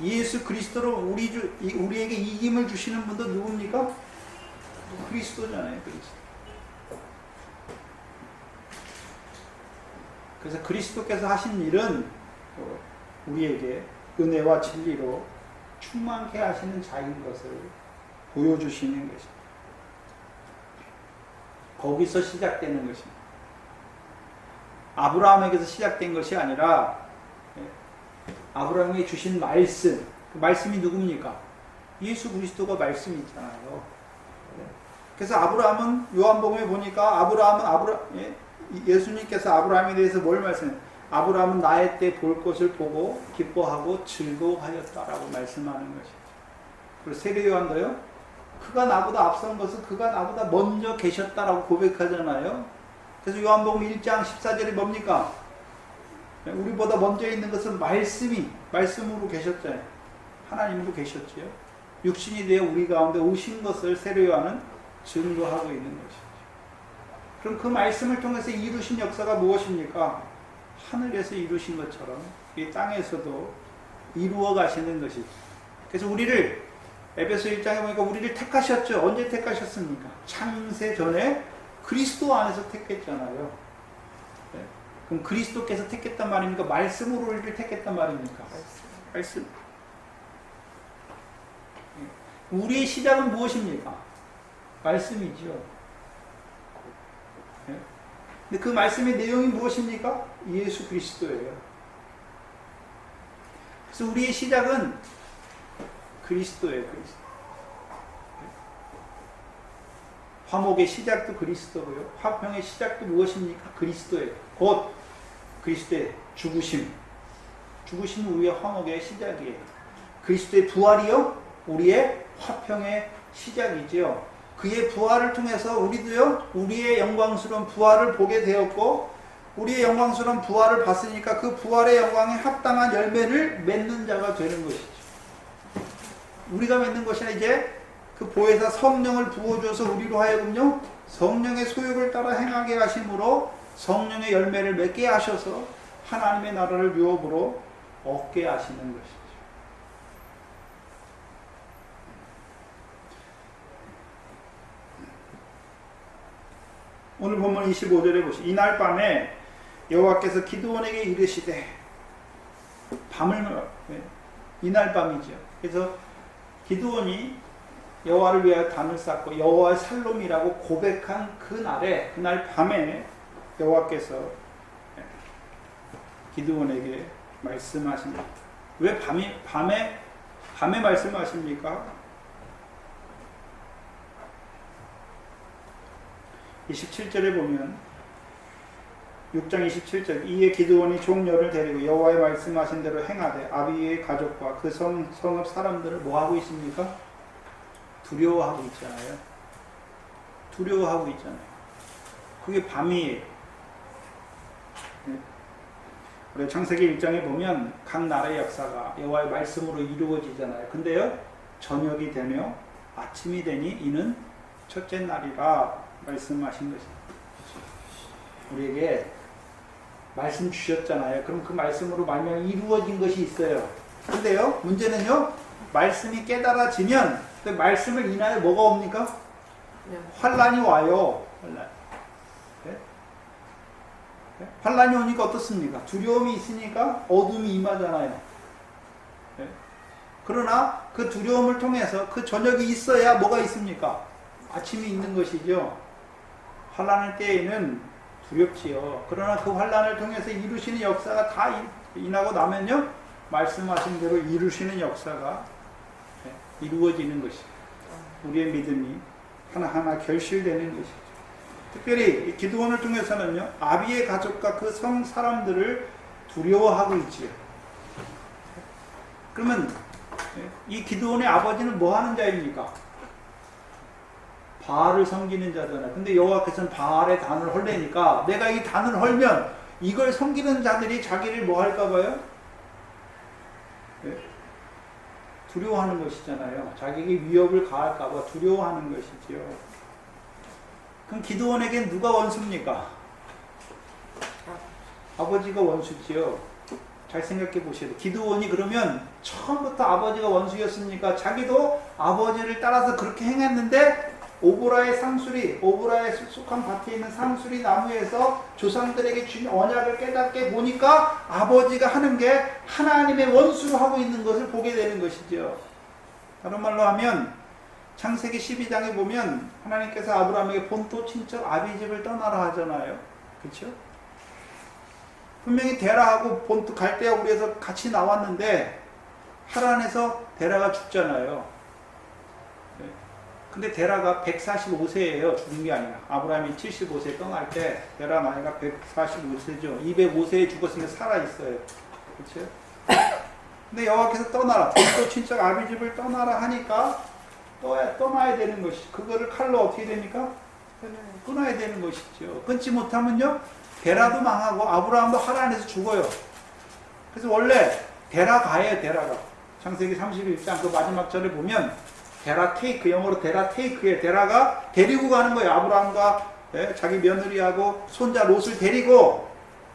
예수 그리스도로 우리에게 이김을 주시는 분도 누굽니까? 그리스도잖아요. 그리스도. 그래서 그리스도께서 하신 일은 우리에게 은혜와 진리로 충만케 하시는 자인 것을 보여주시는 것입니다. 거기서 시작되는 것입니다. 아브라함에게서 시작된 것이 아니라 아브라함에게 주신 말씀, 그 말씀이 누굽니까? 예수 그리스도가 말씀이 있잖아요. 그래서 아브라함은 요한복음에 보니까 예수님께서 아브라함에 대해서 뭘 말씀해요? 아브라함은 나의 때 볼 것을 보고 기뻐하고 즐거워하였다라고 말씀하는 것이죠. 그리고 세례요한도요, 그가 나보다 앞선 것은 그가 나보다 먼저 계셨다라고 고백하잖아요. 그래서 요한복음 1장 14절이 뭡니까? 우리보다 먼저 있는 것은 말씀으로 계셨잖아요. 하나님으로 계셨지요. 육신이 되어 우리 가운데 오신 것을 세례요한은 증거하고 있는 것이죠. 그럼 그 말씀을 통해서 이루신 역사가 무엇입니까? 하늘에서 이루신 것처럼 이 땅에서도 이루어 가시는 것이죠. 그래서 우리를 에베소 1장에 보니까 우리를 택하셨죠. 언제 택하셨습니까? 창세 전에 그리스도 안에서 택했잖아요. 네? 그럼 그리스도께서 택했단 말입니까? 말씀으로 우리를 택했단 말입니까? 말씀. 우리의 시작은 무엇입니까? 말씀이죠. 네? 근데 그 말씀의 내용이 무엇입니까? 예수 그리스도예요. 그래서 우리의 시작은 그리스도예요. 그리스도. 화목의 시작도 그리스도고요. 화평의 시작도 무엇입니까? 그리스도예요. 곧 그리스도의 죽으심. 죽으심은 우리의 화목의 시작이에요. 그리스도의 부활이요, 우리의 화평의 시작이지요. 그의 부활을 통해서 우리도요, 우리의 영광스러운 부활을 보게 되었고, 우리의 영광스러운 부활을 봤으니까 그 부활의 영광에 합당한 열매를 맺는 자가 되는 것이죠. 우리가 맺는 것이 아니라 이제 그 보혜사 성령을 부어주어서 우리로 하여금요, 성령의 소욕을 따라 행하게 하심으로 성령의 열매를 맺게 하셔서 하나님의 나라를 유업으로 얻게 하시는 것이죠. 오늘 본문 25절에 보시죠. 이날 밤에 여호와께서 기드온에게 이르시되, 이날 밤이죠. 그래서 기드온이 여호와를 위하여 단을 쌓고 여호와의 살롬이라고 고백한 그날 밤에 여호와께서 기드온에게 말씀하십니다. 왜 밤에 말씀하십니까? 27절에 보면 6장 27절 이에 기드온이 종려를 데리고 여호와의 말씀하신 대로 행하되 아비의 가족과 그 성읍 사람들을 뭐하고 있습니까? 두려워하고 있잖아요. 두려워하고 있잖아요. 그게 밤이에요. 우리 창세기 1장에 보면 각 나라의 역사가 여호와의 말씀으로 이루어지잖아요. 근데요, 저녁이 되며 아침이 되니 이는 첫째 날이라 말씀하신 것입니다. 우리에게 말씀 주셨잖아요. 그럼 그 말씀으로 말미암아 이루어진 것이 있어요. 근데요, 문제는요, 말씀이 깨달아지면 그 말씀을 인하여 뭐가 옵니까? 환란이 와요. 환란이 오니까 어떻습니까? 두려움이 있으니까 어둠이 임하잖아요. 그러나 그 두려움을 통해서 그 저녁이 있어야 뭐가 있습니까? 아침이 있는 것이죠. 환란할 때에는 두렵지요. 그러나 그 환란을 통해서 이루시는 역사가 다 인하고 나면요, 말씀하신 대로 이루시는 역사가 이루어지는 것이죠. 우리의 믿음이 하나하나 결실되는 것이죠. 특별히 기드온을 통해서는요, 아비의 가족과 그 성 사람들을 두려워하고 있지요. 그러면 이 기드온의 아버지는 뭐 하는 자입니까? 바알을 섬기는 자잖아요. 근데 여호와께서는 바알의 단을 헐래니까 내가 이 단을 헐면 이걸 섬기는 자들이 자기를 뭐 할까 봐요? 두려워하는 것이잖아요. 자기에게 위협을 가할까 봐 두려워하는 것이지요. 그럼 기드온에겐 누가 원수입니까? 아버지가 원수지요. 잘 생각해 보셔야 돼요. 기드온이 그러면 처음부터 아버지가 원수였습니까? 자기도 아버지를 따라서 그렇게 행했는데 오보라에 속한 밭에 있는 상수리 나무에서 조상들에게 준 언약을 깨닫게 보니까 아버지가 하는 게 하나님의 원수로 하고 있는 것을 보게 되는 것이죠. 다른 말로 하면 창세기 12장에 보면 하나님께서 아브라함에게 본토 친척 아비집을 떠나라 하잖아요. 그렇죠? 분명히 데라하고 본토 갈대아 우리에서 같이 나왔는데 하란에서 데라가 죽잖아요. 근데 데라가 145세예요. 죽은 게 아니라. 아브라함이 75세 떠날 때 데라 나이가 145세죠. 205세에 죽었으니까 살아있어요. 그렇죠? 근데 여호와께서 떠나라. 본토 친척 아비집을 떠나라 하니까 떠나야 되는 것이. 그거를 칼로 어떻게 됩니까? 끊어야 되는 것이죠. 끊지 못하면요, 데라도 망하고 아브라함도 하란에서 죽어요. 그래서 원래 데라가예요. 데라가. 창세기 31장 그 마지막 절에 보면 데라 테이크, 영어로 데라 테이크에 데라가 데리고 가는 거예요. 아브라함과 자기 며느리하고 손자 롯을 데리고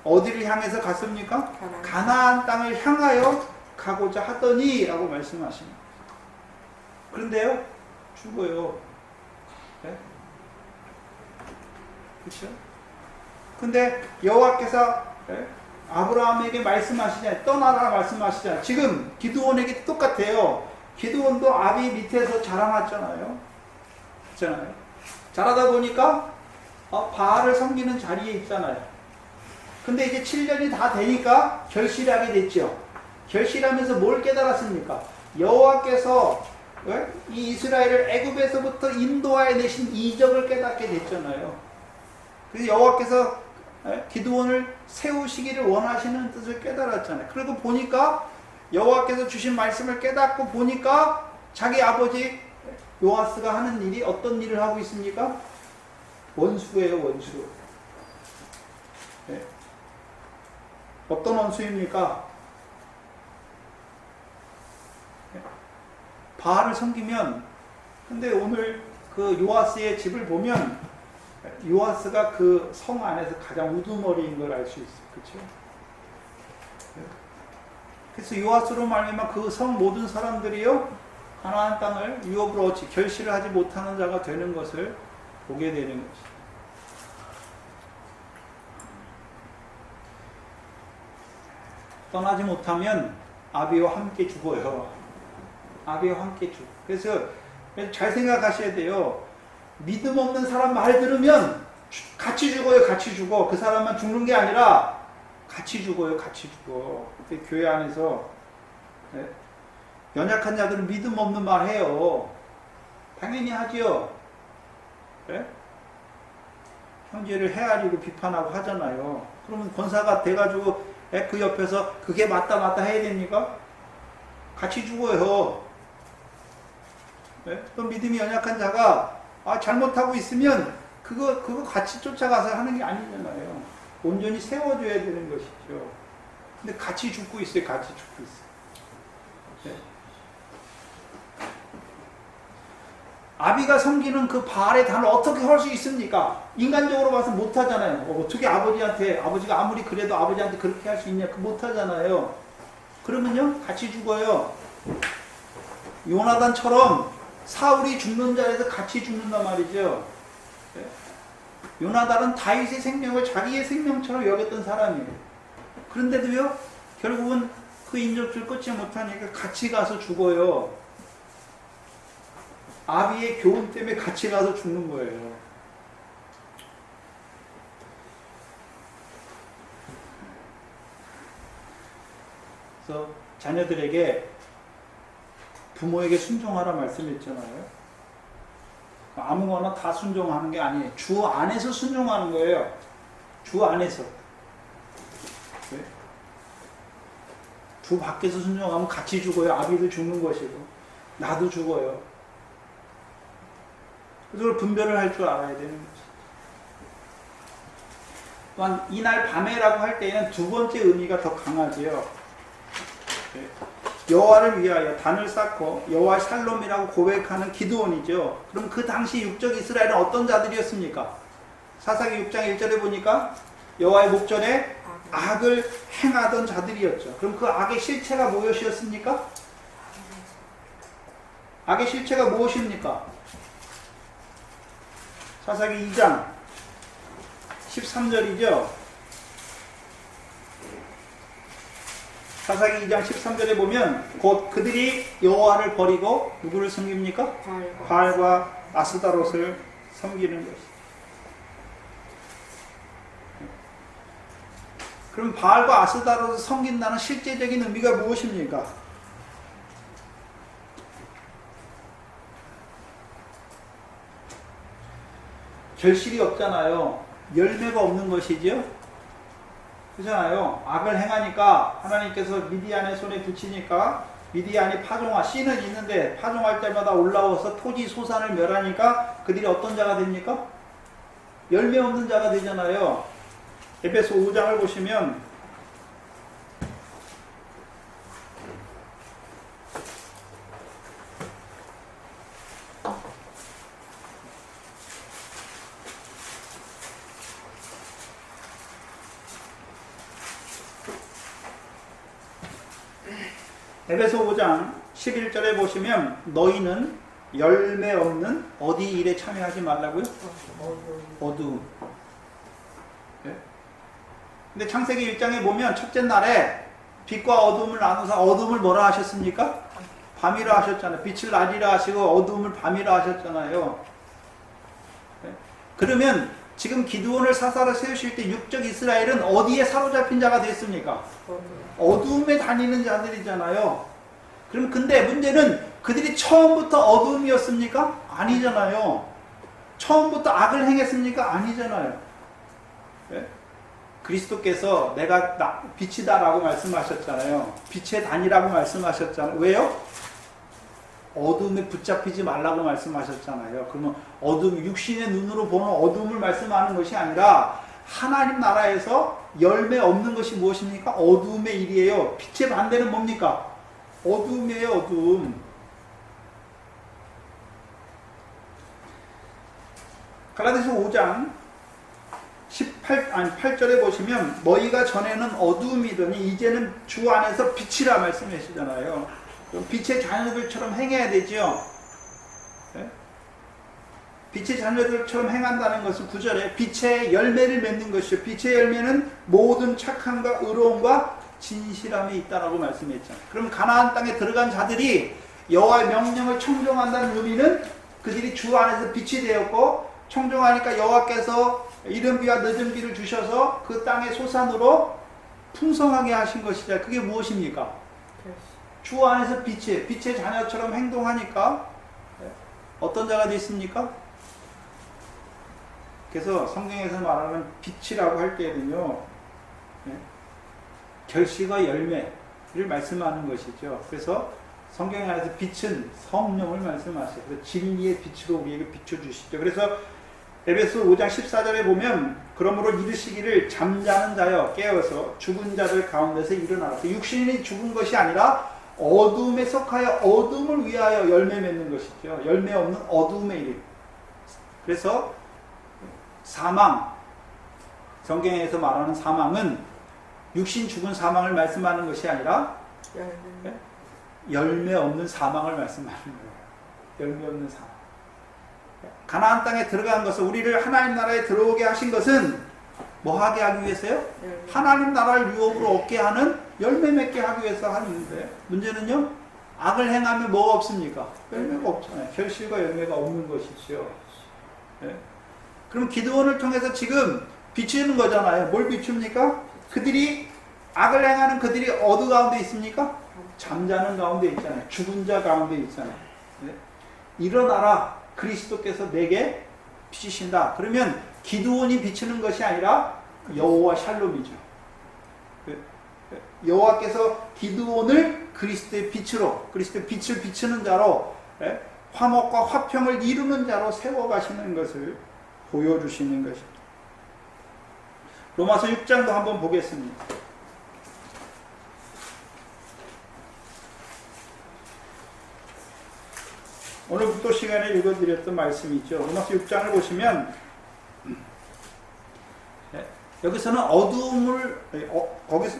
어디를 향해서 갔습니까? 가나안 땅을 향하여 가고자 하더니 라고 말씀하십니다. 그런데요, 죽어요. 네? 그렇죠? 근데 여호와께서 아브라함에게 말씀하시잖아요. 떠나라 말씀하시잖아요. 지금 기드온에게 똑같아요. 기드온도 아비 밑에서 자라났잖아요. 그렇잖아요. 자라다 보니까 바알을 섬기는 자리에 있잖아요. 근데 이제 7년이 다 되니까 결실하게 됐죠. 결실하면서 뭘 깨달았습니까? 여호와께서 이 이스라엘을 애굽에서부터 인도하여 내신 이적을 깨닫게 됐잖아요. 그래서 여호와께서 기드온을 세우시기를 원하시는 뜻을 깨달았잖아요. 그리고 보니까 여호와께서 주신 말씀을 깨닫고 보니까 자기 아버지 요아스가 하는 일이 어떤 일을 하고 있습니까? 원수예요, 원수. 네. 어떤 원수입니까? 네. 바알을 섬기면, 근데 오늘 그 요아스의 집을 보면 요아스가 그 성 안에서 가장 우두머리인 걸 알 수 있어요. 그렇죠? 그래서 요아스로 말미암아 그 성 모든 사람들이요 가나안 땅을 유업으로 얻지 결실을 하지 못하는 자가 되는 것을 보게 되는 것이죠. 떠나지 못하면 아비와 함께 죽어요. 아비와 함께 죽어. 그래서 잘 생각하셔야 돼요. 믿음 없는 사람 말 들으면 같이 죽어요. 같이 죽어. 그 사람만 죽는 게 아니라 같이 죽어요. 같이 죽어. 교회 안에서 네? 연약한 자들은 믿음 없는 말 해요. 당연히 하지요. 네? 형제를 헤아리고 비판하고 하잖아요. 그러면 권사가 돼가지고 그 옆에서 그게 맞다 해야 됩니까? 같이 죽어요. 네? 또 믿음이 연약한 자가 잘못하고 있으면 그거 같이 쫓아가서 하는 게 아니잖아요. 온전히 세워줘야 되는 것이죠. 근데 같이 죽고 있어요. 같이 죽고 있어요. 네? 아비가 섬기는 그 바알의 단을 어떻게 할 수 있습니까? 인간적으로 봐서 못하잖아요. 어떻게 아버지가 아무리 그래도 아버지한테 그렇게 할 수 있냐? 못하잖아요. 그러면요, 같이 죽어요. 요나단처럼 사울이 죽는 자리에서 같이 죽는단 말이죠. 네? 요나단은 다윗의 생명을 자기의 생명처럼 여겼던 사람이에요. 그런데도요, 결국은 그 인접줄 끊지 못하니까 같이 가서 죽어요. 아비의 교훈 때문에 같이 가서 죽는 거예요. 그래서 자녀들에게 부모에게 순종하라 말씀했잖아요. 아무거나 다 순종하는 게 아니에요. 주 안에서 순종하는 거예요. 주 안에서. 네? 주 밖에서 순종하면 같이 죽어요. 아비도 죽는 것이고 나도 죽어요. 그걸 분별을 할 줄 알아야 되는 거죠. 또한 이날 밤에라고 할 때에는 두 번째 의미가 더 강하지요. 네. 여호와를 위하여 단을 쌓고 여호와 샬롬이라고 고백하는 기드온이죠. 그럼 그 당시 육적 이스라엘은 어떤 자들이었습니까? 사사기 6장 1절에 보니까 여호와의 목전에 악을 행하던 자들이었죠. 그럼 그 악의 실체가 무엇이었습니까? 악의 실체가 무엇입니까? 사사기 2장 13절이죠. 사사기 2장 13절에 보면 곧 그들이 여호와를 버리고 누구를 섬깁니까? 바알과 아스다롯을 섬기는 것이죠. 그럼 바알과 아스다롯을 섬긴다는 실제적인 의미가 무엇입니까? 결실이 없잖아요. 열매가 없는 것이죠. 그렇잖아요. 악을 행하니까 하나님께서 미디안의 손에 붙이니까 미디안이 파종하 씨는 있는데 파종할 때마다 올라와서 토지 소산을 멸하니까 그들이 어떤 자가 됩니까? 열매 없는 자가 되잖아요. 에베소 5장을 보시면 에베소 5장 11절에 보시면 너희는 열매 없는 어디 일에 참여하지 말라고요? 어두움. 네? 근데 창세기 1장에 보면 첫째 날에 빛과 어둠을 나누사 어둠을 뭐라 하셨습니까? 밤이라 하셨잖아요. 빛을 낮이라 하시고 어둠을 밤이라 하셨잖아요. 네? 그러면 지금 기드온을 사사로 세우실 때 육적 이스라엘은 어디에 사로잡힌 자가 됐습니까? 어둠에 다니는 자들이잖아요. 그럼 근데 문제는 그들이 처음부터 어둠이었습니까? 아니잖아요. 처음부터 악을 행했습니까? 아니잖아요. 네? 그리스도께서 내가 빛이다라고 말씀하셨잖아요. 빛의 단이라고 말씀하셨잖아요. 왜요? 어둠에 붙잡히지 말라고 말씀하셨잖아요. 그러면 어둠, 육신의 눈으로 보는 어둠을 말씀하는 것이 아니라 하나님 나라에서 열매 없는 것이 무엇입니까? 어둠의 일이에요. 빛의 반대는 뭡니까? 어둠이에요, 어둠. 갈라디아서 5장 8절에 보시면 너희가 전에는 어둠이더니 이제는 주 안에서 빛이라 말씀하시잖아요. 빛의 자녀들처럼 행해야 되죠. 네? 빛의 자녀들처럼 행한다는 것은 9절에 빛의 열매를 맺는 것이죠. 빛의 열매는 모든 착함과 의로움과 진실함이 있다라고 말씀했잖아요. 그럼 가나안 땅에 들어간 자들이 여호와의 명령을 청종한다는 의미는 그들이 주 안에서 빛이 되었고, 청종하니까 여호와께서 이른 비와 늦은 비를 주셔서 그 땅의 소산으로 풍성하게 하신 것이죠. 그게 무엇입니까? 주 안에서 빛의 자녀처럼 행동하니까 어떤 자가 됐습니까? 그래서 성경에서 말하는 빛이라고 할 때는요, 결실과 열매를 말씀하는 것이죠. 그래서 성경 안에서 빛은 성령을 말씀하셔요. 그래서 진리의 빛으로 우리에게 비춰주시죠. 그래서 에베소 5장 14절에 보면 그러므로 이르시기를 잠자는 자여 깨어서 죽은 자들 가운데서 일어나라. 육신이 죽은 것이 아니라 어둠에 속하여 어둠을 위하여 열매 맺는 것이죠. 열매 없는 어둠의 일. 그래서 사망, 성경에서 말하는 사망은 육신 죽은 사망을 말씀하는 것이 아니라 열매 없는 사망을 말씀하는 거예요. 열매 없는 사망. 가나안 땅에 들어간 것은, 우리를 하나님 나라에 들어오게 하신 것은 뭐 하게 하기 위해서요? 하나님 나라를 유업으로 얻게 하는, 열매 맺게 하기 위해서 하는데, 문제는요, 악을 행하면 뭐가 없습니까? 열매가 없잖아요. 결실과 열매가 없는 것이죠. 네. 그럼 기드온을 통해서 지금 비추는 거잖아요. 뭘 비춥니까? 그들이 악을 행하는 그들이 어느 가운데 있습니까? 잠자는 가운데 있잖아요. 죽은 자 가운데 있잖아요. 네. 일어나라. 그리스도께서 내게 비치신다. 그러면 기드온이 비추는 것이 아니라 여호와 샬롬이죠. 여호와께서 기드온을 그리스도의 빛으로, 그리스도의 빛을 비추는 자로, 화목과 화평을 이루는 자로 세워가시는 것을 보여주시는 것입니다. 로마서 6장도 한번 보겠습니다. 오늘 국도 시간에 읽어드렸던 말씀이 있죠. 로마서 6장을 보시면 여기서는 어두움을, 거기서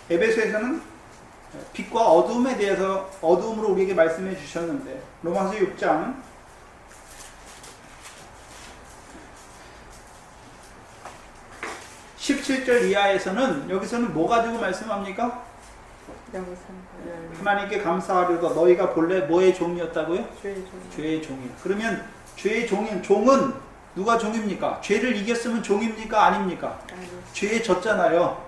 에베소에서는 빛과 어두움에 대해서 어두움으로 우리에게 말씀해 주셨는데, 로마서 6장 17절 이하에서는 여기서는 뭐 가지고 말씀합니까? 하나님께 감사하려고 너희가 본래 뭐의 종이었다고요? 죄의 종이요. 그러면 죄의 종은 누가 종입니까? 죄를 이겼으면 종입니까? 아닙니까? 죄에 졌잖아요.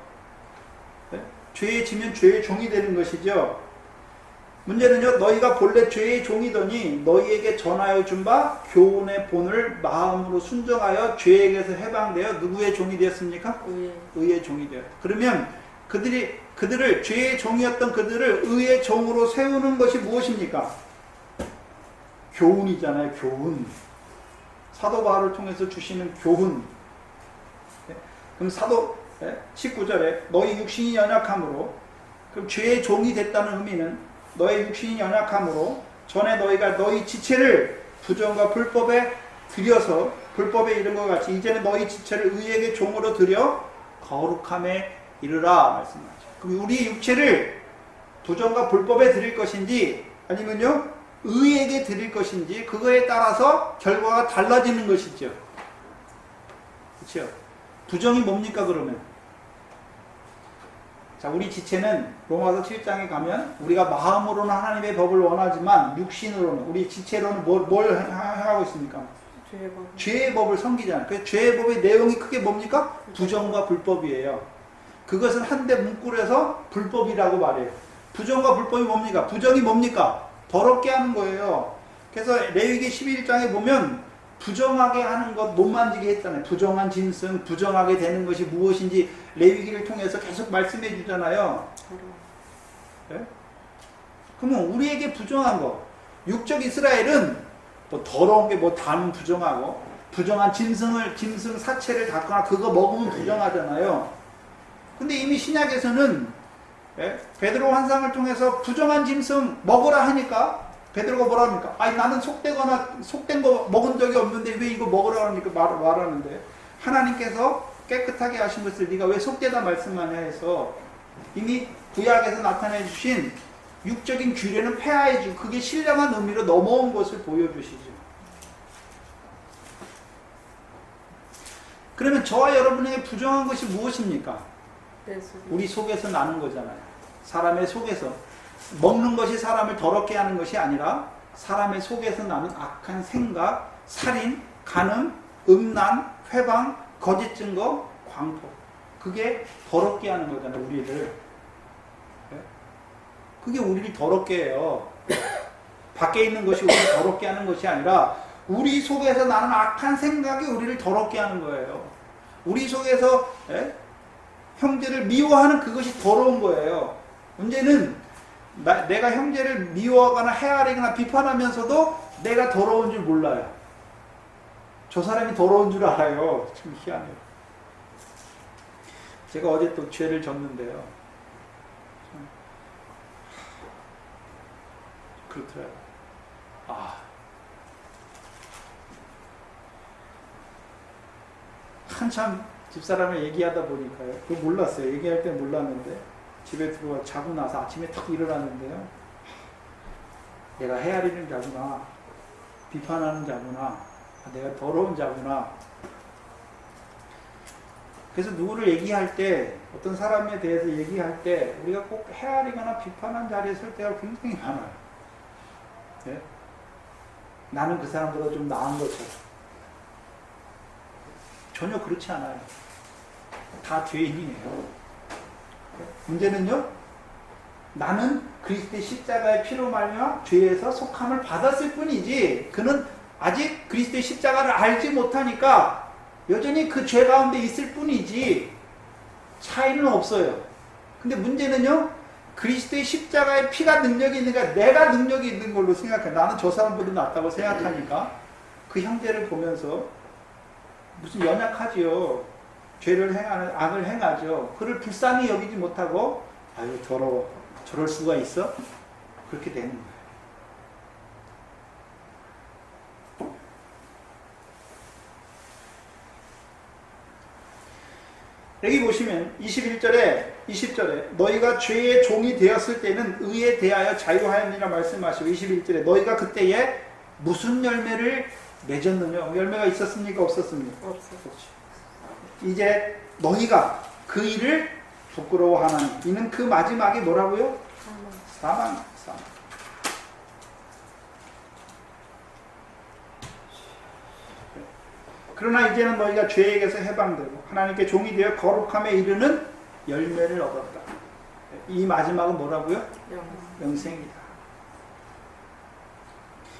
네? 죄에 지면 죄의 종이 되는 것이죠. 문제는요, 너희가 본래 죄의 종이더니 너희에게 전하여 준 바 교훈의 본을 마음으로 순종하여 죄에게서 해방되어 누구의 종이 되었습니까? 의의 종이 되었다. 그러면 그들을, 죄의 종이었던 그들을 의의 종으로 세우는 것이 무엇입니까? 교훈이잖아요. 교훈. 사도 바울을 통해서 주시는 교훈. 그럼 19절에 너희 육신이 연약함으로, 그럼 죄의 종이 됐다는 의미는 너의 육신이 연약함으로 전에 너희가 너희 지체를 부정과 불법에 들여서 불법에 이른 것 같이 이제는 너희 지체를 의에게 종으로 들여 거룩함에 이르라 말씀하죠. 그럼 우리 육체를 부정과 불법에 드릴 것인지 아니면요 의에게 드릴 것인지 그거에 따라서 결과가 달라지는 것이죠. 그렇죠? 부정이 뭡니까 그러면? 자, 우리 지체는 로마서 7장에 가면 우리가 마음으로는 하나님의 법을 원하지만 육신으로는, 우리 지체로는 뭘 하고 있습니까? 죄의 법을 섬기잖아요. 그 죄의 법의 내용이 크게 뭡니까? 부정과 불법이에요. 그것은 한데 문구에서 불법이라고 말해요. 부정과 불법이 뭡니까? 부정이 뭡니까? 더럽게 하는 거예요. 그래서 레위기 11장에 보면 부정하게 하는 것 못 만지게 했잖아요. 부정한 짐승, 부정하게 되는 것이 무엇인지 레위기를 통해서 계속 말씀해 주잖아요. 네? 그러면 우리에게 부정한 것, 육적 이스라엘은 뭐 더러운 게 뭐 다는 부정하고 부정한 짐승 사체를 닦거나 그거 먹으면 부정하잖아요. 근데 이미 신약에서는 베드로 환상을 통해서 부정한 짐승 먹으라 하니까 베드로가 뭐라 합니까? 아니 나는 속된 거 먹은 적이 없는데 왜 이거 먹으라 하니까 말하는데 하나님께서 깨끗하게 하신 것을 네가 왜 속되다 말씀하냐 해서 이미 구약에서 나타내 주신 육적인 규례는 폐하해 주고 그게 신령한 의미로 넘어온 것을 보여주시죠. 그러면 저와 여러분에게 부정한 것이 무엇입니까? 우리 속에서 나는 거잖아요. 사람의 속에서 먹는 것이 사람을 더럽게 하는 것이 아니라 사람의 속에서 나는 악한 생각, 살인, 간음, 음란, 회방, 거짓 증거, 광포. 그게 더럽게 하는 거잖아요, 우리를. 그게 우리를 더럽게 해요. 밖에 있는 것이 우리를 더럽게 하는 것이 아니라 우리 속에서 나는 악한 생각이 우리를 더럽게 하는 거예요. 우리 속에서 형제를 미워하는 그것이 더러운 거예요. 문제는 내가 형제를 미워하거나 헤아리거나 비판하면서도 내가 더러운 줄 몰라요. 저 사람이 더러운 줄 알아요. 참 희한해요. 제가 어제 또 죄를 졌는데요. 그렇더라고요. 한참 집사람을 얘기하다 보니까요. 그거 몰랐어요. 얘기할 때 몰랐는데 집에 들어와 자고 나서 아침에 탁 일어났는데요. 내가 헤아리는 자구나. 비판하는 자구나. 내가 더러운 자구나. 그래서 누구를 얘기할 때 어떤 사람에 대해서 얘기할 때 우리가 꼭 헤아리거나 비판한 자리에 설 때가 굉장히 많아요. 네? 나는 그 사람보다 좀 나은 것처럼. 전혀 그렇지 않아요. 다 죄인이에요. 문제는요, 나는 그리스도의 십자가의 피로 말미암아 죄에서 속함을 받았을 뿐이지 그는 아직 그리스도의 십자가를 알지 못하니까 여전히 그 죄 가운데 있을 뿐이지 차이는 없어요. 근데 문제는요, 그리스도의 십자가의 피가 능력이 있는가, 내가 능력이 있는 걸로 생각해. 나는 저 사람보다 낫다고 생각하니까 그 형제를 보면서 무슨 연약하지요. 죄를 행하는, 악을 행하죠. 그를 불쌍히 여기지 못하고 아유 더러워, 저럴 수가 있어? 그렇게 되는 거예요. 여기 보시면 21절에 20절에 너희가 죄의 종이 되었을 때는 의에 대하여 자유하였느니라 말씀하시고 21절에 너희가 그때에 무슨 열매를 맺었느냐. 열매가 있었습니까? 없었습니까? 없었죠. 이제 너희가 그 일을 부끄러워하나니 이는 그 마지막이 뭐라고요? 사망. 그러나 이제는 너희가 죄에게서 해방되고 하나님께 종이 되어 거룩함에 이르는 열매를 얻었다. 이 마지막은 뭐라고요? 영생이다.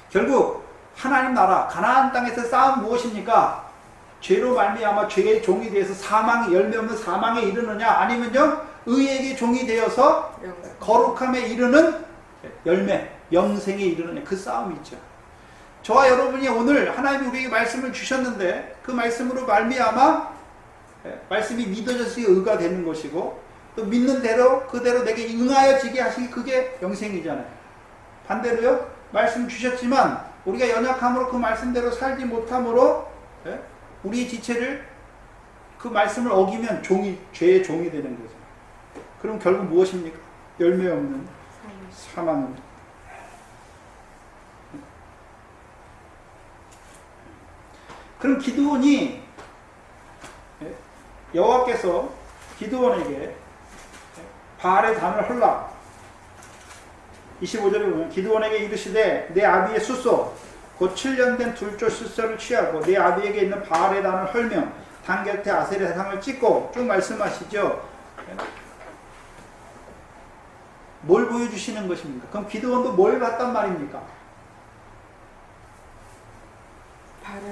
결국 하나님 나라 가나안 땅에서 싸움 무엇입니까? 죄로 말미암아 죄의 종이 되어서 사망, 열매 없는 사망에 이르느냐, 아니면요 의에게 종이 되어서 거룩함에 이르는 열매, 영생에 이르느냐, 그 싸움이 있죠. 저와 여러분이 오늘 하나님이 우리에게 말씀을 주셨는데 그 말씀으로 말미암아 말씀이 믿어져서 의가 되는 것이고 또 믿는 대로 그대로 내게 응하여지게 하시기, 그게 영생이잖아요. 반대로요, 말씀 주셨지만 우리가 연약함으로 그 말씀대로 살지 못함으로 우리의 지체를 그 말씀을 어기면 죄의 종이 되는 거죠. 그럼 결국 무엇입니까? 열매 없는 사망입니다. 그럼 기드온이 여호와께서 기드온에게 바알의 단을 헐라 25절에 보면 기드온에게 이르시되 내 아비의 숫소 곧 7년 된 둘째 숫소를 취하고 내 아비에게 있는 바알의 단을 헐며 단 곁에 아세르 상을 찍고 쭉 말씀하시죠. 뭘 보여주시는 것입니까? 그럼 기드온도 뭘 봤단 말입니까?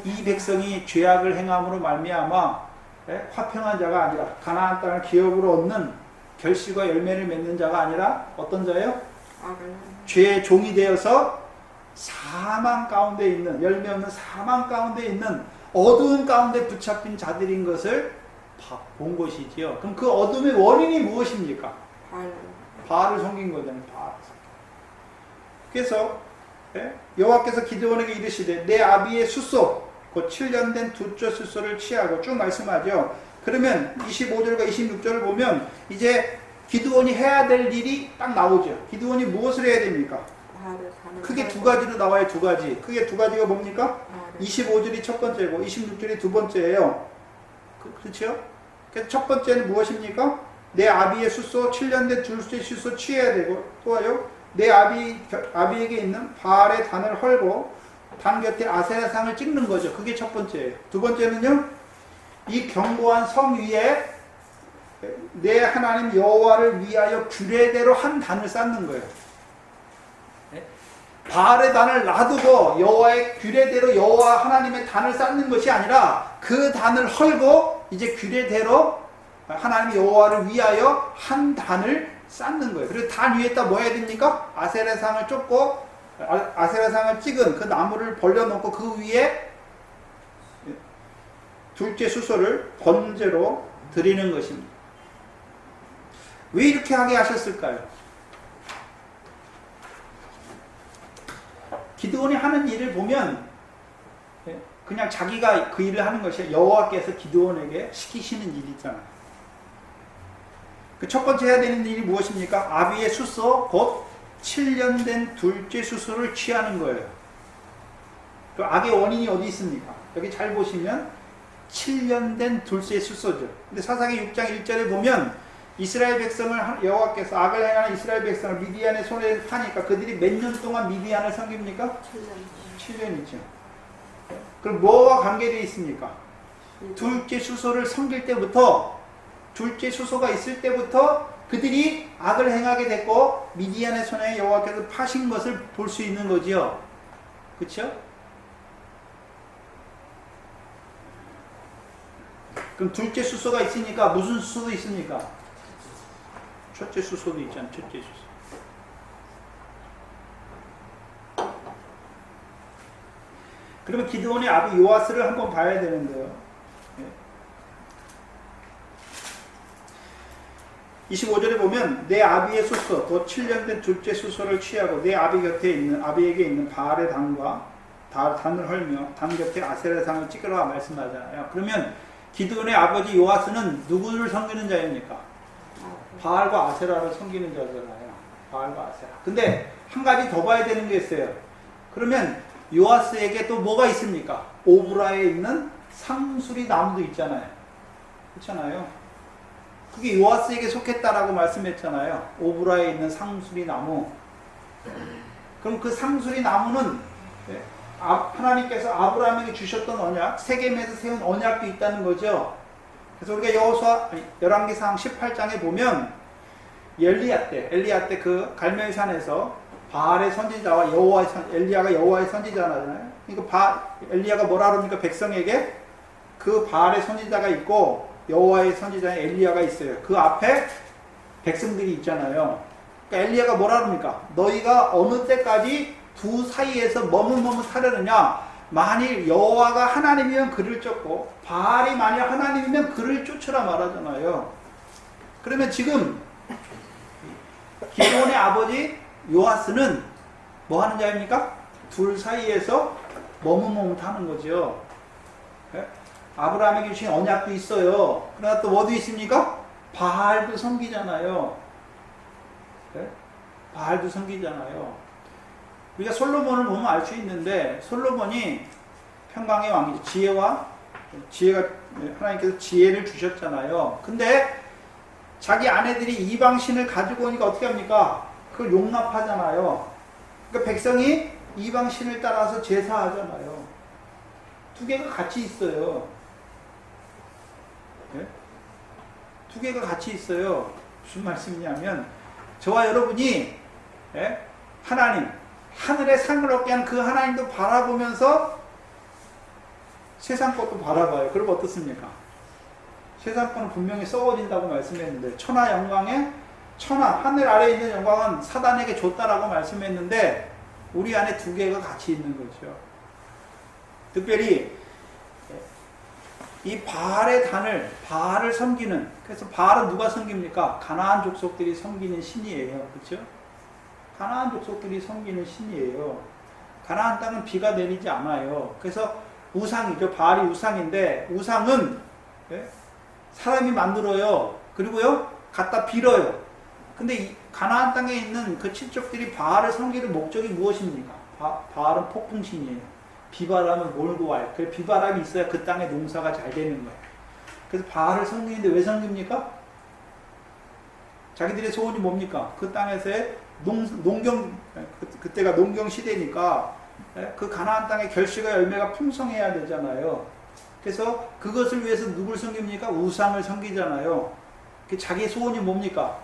이 백성이 죄악을 행함으로 말미암아 화평한 자가 아니라 가나안 땅을 기업으로 얻는 결실과 열매를 맺는 자가 아니라 어떤 자예요? 죄의 종이 되어서 사망 가운데 있는, 열매 없는 사망 가운데 있는 어두운 가운데 붙잡힌 자들인 것을 본 것이지요. 그럼 그 어둠의 원인이 무엇입니까? 바알을 섬긴 거잖아요. 바알을. 그래서 여호와께서 기드온에게 이르시되 내 아비의 숫소 곧 7년 된 두째 숫소를 취하고 쭉 말씀하죠. 그러면 25절과 26절을 보면 이제 기드온이 해야 될 일이 딱 나오죠. 기드온이 무엇을 해야 됩니까? 크게 두 가지로 나와요. 두 가지. 크게 두 가지가 뭡니까? 25절이 첫 번째고 26절이 두 번째예요. 그렇죠? 그래서 첫 번째는 무엇입니까? 내 아비의 숫소 7년 된 둘째 숫소 취해야 되고, 또요 내 아비에게 있는 바알의 단을 헐고 단 곁에 아세라상을 찍는 거죠. 그게 첫 번째예요. 두 번째는요, 이 견고한 성 위에 내 하나님 여호와를 위하여 규례대로 한 단을 쌓는 거예요. 바알의 단을 놔두고 여호와의 규례대로 여호와 하나님의 단을 쌓는 것이 아니라 그 단을 헐고 이제 규례대로 하나님 여호와를 위하여 한 단을 쌓는 거예요. 그리고 단 위에다 뭐 해야 됩니까? 아세라상을 쫓고 아세라상을 찍은 그 나무를 벌려놓고 그 위에 둘째 숫소를 번제로 드리는 것입니다. 왜 이렇게 하게 하셨을까요? 기드온이 하는 일을 보면 그냥 자기가 그 일을 하는 것이 여호와께서 기드온에게 시키시는 일이 있잖아요. 그 첫 번째 해야 되는 일이 무엇입니까? 아비의 숫소 곧 7년 된 둘째 숫소를 취하는 거예요. 그 악의 원인이 어디 있습니까? 여기 잘 보시면 7년 된 둘째 숫소죠. 근데 사사기 6장 1절에 보면 이스라엘 백성을 여호와께서 악을 행하는 이스라엘 백성을 미디안의 손에 파니까 그들이 몇 년 동안 미디안을 섬깁니까? 7년이죠. 그럼 뭐와 관계되어 있습니까? 둘째 숫소를 섬길 때부터, 둘째 숫소가 있을 때부터 그들이 악을 행하게 됐고 미디안의 손에 여호와께서 파신 것을 볼 수 있는 거지요. 그렇죠? 그럼 둘째 숫소가 있으니까 무슨 숫소도 있습니까? 첫째 숫소도 있잖아요. 첫째 숫소. 그러면 기드온의 아비 요아스를 한번 봐야 되는데요. 25절에 보면 내 아비의 숫소 곧 7년 된 둘째 숫소를 취하고 내 아비 곁에 있는 아비에게 있는 바알의 단과 단을 헐며 단 곁에 아세라상을 찍으라 말씀하잖아요. 그러면 기드온의 아버지 요아스는 누구를 섬기는 자입니까? 바알과 아세라를 섬기는 자잖아요. 바알과 아세라. 근데 한 가지 더 봐야 되는 게 있어요. 그러면 요아스에게 또 뭐가 있습니까? 오브라에 있는 상수리 나무도 있잖아요. 그렇잖아요. 그게 요아스에게 속했다라고 말씀했잖아요. 오브라에 있는 상수리 나무. 그럼 그 상수리 나무는 하나님께서 아브라함에게 주셨던 언약, 세겜에서 세운 언약도 있다는 거죠. 그래서 우리가 여호수아 열왕기상 18장에 보면 엘리야 때 그 갈멜산에서 바알의 선지자와 여호와의 엘리야가 여호와의 선지자잖아요. 그러니까 엘리야가 뭐라 그럽니까? 백성에게 그 바알의 선지자가 있고 여호와의 선지자인 엘리야가 있어요. 그 앞에 백성들이 있잖아요. 그러니까 엘리야가 뭐라 그럽니까? 너희가 어느 때까지 두 사이에서 머뭇머뭇하려느냐? 만일 여호와가 하나님이면 그를 쫓고 바알이 만일 하나님이면 그를 쫓으라 말하잖아요. 그러면 지금 기드온의 아버지 요아스는 뭐 하는 자입니까? 둘 사이에서 머뭇머뭇하는 거죠. 아브라함에게 주신 언약도 있어요. 그러나 또 뭐도 있습니까? 바알도 섬기잖아요. 바알도 섬기잖아요. 우리가 솔로몬을 보면 알 수 있는데 솔로몬이 평강의 왕이죠. 지혜가 하나님께서 지혜를 주셨잖아요. 근데 자기 아내들이 이방신을 가지고 오니까 어떻게 합니까? 그걸 용납하잖아요. 그러니까 백성이 이방신을 따라서 제사하잖아요. 두 개가 같이 있어요. 네? 두 개가 같이 있어요. 무슨 말씀이냐면 저와 여러분이 하나님, 하늘의 상을 얻게 한 그 하나님도 바라보면서 세상 것도 바라봐요. 그럼 어떻습니까? 세상 거는 분명히 썩어진다고 말씀했는데 하늘 아래에 있는 영광은 사단에게 줬다라고 말씀했는데 우리 안에 두 개가 같이 있는 거죠. 특별히 이 바알의 단을, 바알을 섬기는, 그래서 바알은 누가 섬깁니까? 가나안 족속들이 섬기는 신이에요. 그렇죠? 가나안 족속들이 섬기는 신이에요. 가나안 땅은 비가 내리지 않아요. 그래서 우상이죠. 바알이 우상인데, 우상은 사람이 만들어요. 그리고요, 갖다 빌어요. 근데 이 가나안 땅에 있는 그 칠족들이 바알을 섬기는 목적이 무엇입니까? 바알은 폭풍신이에요. 비바람을 몰고 와요. 그래서 비바람이 있어야 그 땅에 농사가 잘 되는 거예요. 그래서 바알을 섬기는데 왜 섬깁니까? 자기들의 소원이 뭡니까? 그 땅에서의 그때가 농경 시대니까 그 가나안 땅의 결실과 열매가 풍성해야 되잖아요. 그래서 그것을 위해서 누굴 섬깁니까? 우상을 섬기잖아요. 자기의 소원이 뭡니까?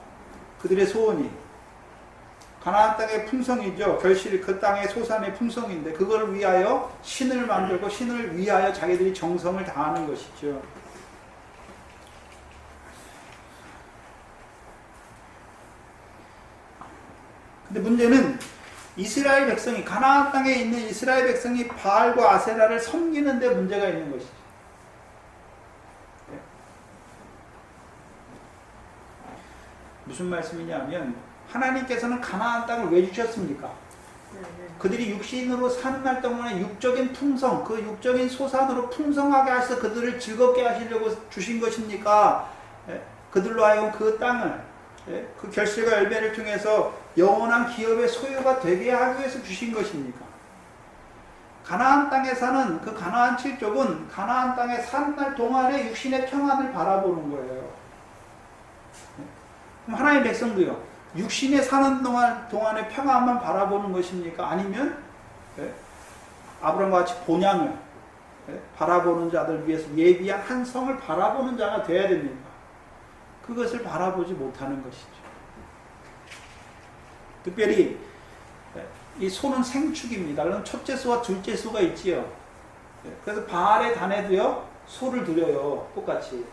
그들의 소원이 가나안 땅의 풍성이죠. 결실이 그 땅의 소산의 풍성인데 그걸 위하여 신을 만들고 신을 위하여 자기들이 정성을 다하는 것이죠. 근데 문제는 이스라엘 백성이, 가나안 땅에 있는 이스라엘 백성이 바알과 아세라를 섬기는 데 문제가 있는 것이죠. 무슨 말씀이냐면 하나님께서는 가나안 땅을 왜 주셨습니까? 그들이 육신으로 사는 날 동안에 육적인 풍성, 그 육적인 소산으로 풍성하게 하셔서 그들을 즐겁게 하시려고 주신 것입니까? 그들로 하여금 그 땅을, 그 결실과 열매를 통해서 영원한 기업의 소유가 되게 하기 위해서 주신 것입니까? 가나안 땅에 사는 그 가나안 칠족은 가나안 땅에 사는 날 동안에 육신의 평안을 바라보는 거예요. 그럼 하나님의 백성도요, 육신에 사는 동안의 평안만 바라보는 것입니까? 아니면 아브라함과 같이 본향을 바라보는 자들 위해서 예비한 한 성을 바라보는 자가 되어야 됩니까? 그것을 바라보지 못하는 것이죠. 특별히 이 소는 생축입니다. 그럼 첫째 소와 둘째 소가 있지요. 그래서 바알의 단에도요, 소를 드려요. 똑같이.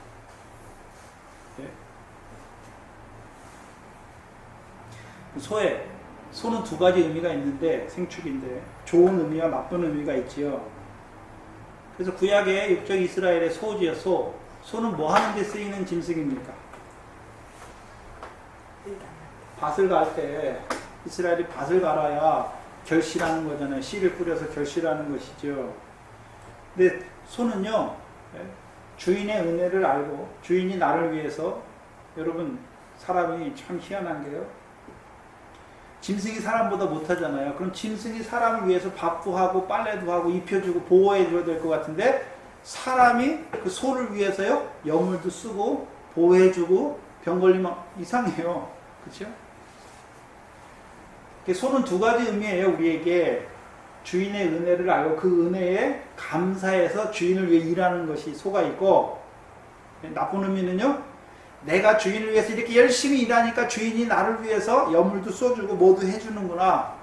소는 두 가지 의미가 있는데, 생축인데 좋은 의미와 나쁜 의미가 있지요. 그래서 구약의 육적 이스라엘의 소지요. 소는 뭐 하는 데 쓰이는 짐승입니까? 밭을 갈 때 이스라엘이 밭을 갈아야 결실하는 거잖아요. 씨를 뿌려서 결실하는 것이죠. 근데 소는요, 주인의 은혜를 알고 주인이 나를 위해서, 여러분 사람이 참 희한한 게요, 짐승이 사람보다 못하잖아요. 그럼 짐승이 사람을 위해서 밥도 하고 빨래도 하고 입혀주고 보호해줘야 될 것 같은데, 사람이 그 소를 위해서요, 여물도 쓰고 보호해주고 병 걸리면 이상해요. 그렇죠? 소는 두 가지 의미예요. 우리에게 주인의 은혜를 알고 그 은혜에 감사해서 주인을 위해 일하는 것이 소가 있고, 나쁜 의미는요, 내가 주인을 위해서 이렇게 열심히 일하니까 주인이 나를 위해서 여물도 쏘주고 뭐도 해주는구나.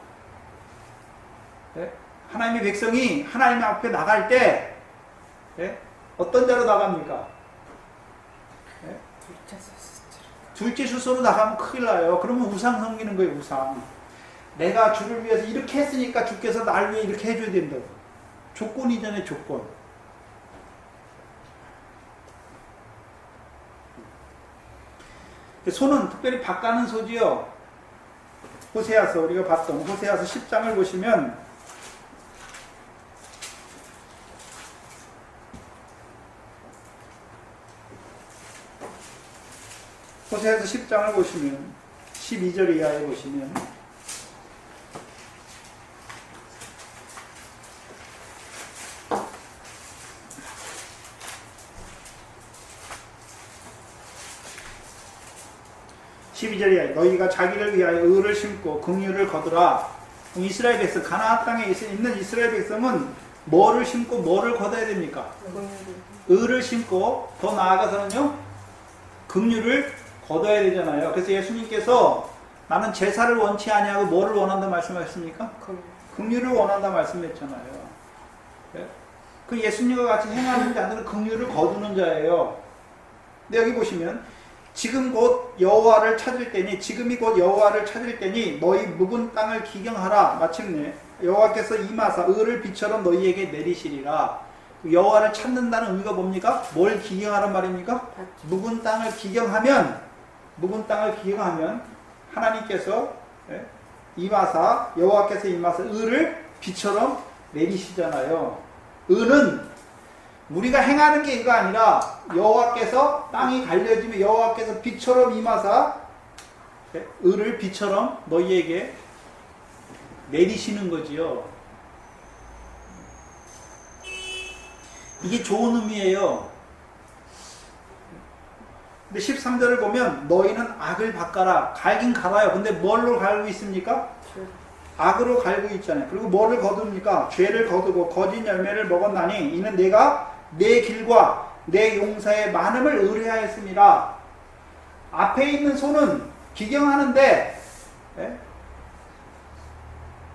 하나님의 백성이 하나님 앞에 나갈 때 어떤 자로 나갑니까? 둘째 수소로 나가면 큰일 나요. 그러면 우상 섬기는 거예요. 우상. 내가 주를 위해서 이렇게 했으니까 주께서 날 위해 이렇게 해줘야 된다고. 조건이잖아요. 조건. 소는 특별히 밭 가는 소지요. 호세아서, 우리가 봤던 호세아서 10장을 보시면 호세아서 10장을 보시면 12절 이하에 보시면 너희가 자기를 위하여 의를 심고 긍휼을 거두라. 이스라엘 백성, 가나안 땅에 있는 이스라엘 백성은 뭐를 심고 뭐를 거둬야 됩니까? 의를 심고, 더 나아가서는요, 긍휼을 거둬야 되잖아요. 그래서 예수님께서 나는 제사를 원치 아니하고 뭐를 원한다 말씀하셨습니까? 긍휼을 원한다 말씀했잖아요. 그 예수님과 같이 행하는 자들은 긍휼을 거두는 자예요. 근데 여기 보시면 지금 곧 여호와를 찾을 때니 지금이 곧 여호와를 찾을 때니 너희 묵은 땅을 기경하라. 마침내 여호와께서 임하사 을을 비처럼 너희에게 내리시리라. 여호와를 찾는다는 의미가 뭡니까? 뭘 기경하란 말입니까? 묵은 땅을 기경하면 하나님께서 임하사 여호와께서 임하사 을을 비처럼 내리시잖아요. 을은 우리가 행하는 게 이거 아니라 여호와께서 땅이 갈려지면 여호와께서 비처럼 임하사 을을 비처럼 너희에게 내리시는 거지요. 이게 좋은 의미예요. 근데 13절을 보면 너희는 악을 바꿔라. 갈긴 갈아요. 근데 뭘로 갈고 있습니까? 악으로 갈고 있잖아요. 그리고 뭐를 거둡니까? 죄를 거두고 거짓 열매를 먹었나니 이는 내가 내 길과 내 용사의 많음을 의뢰하였습니다. 앞에 있는 소는 기경하는데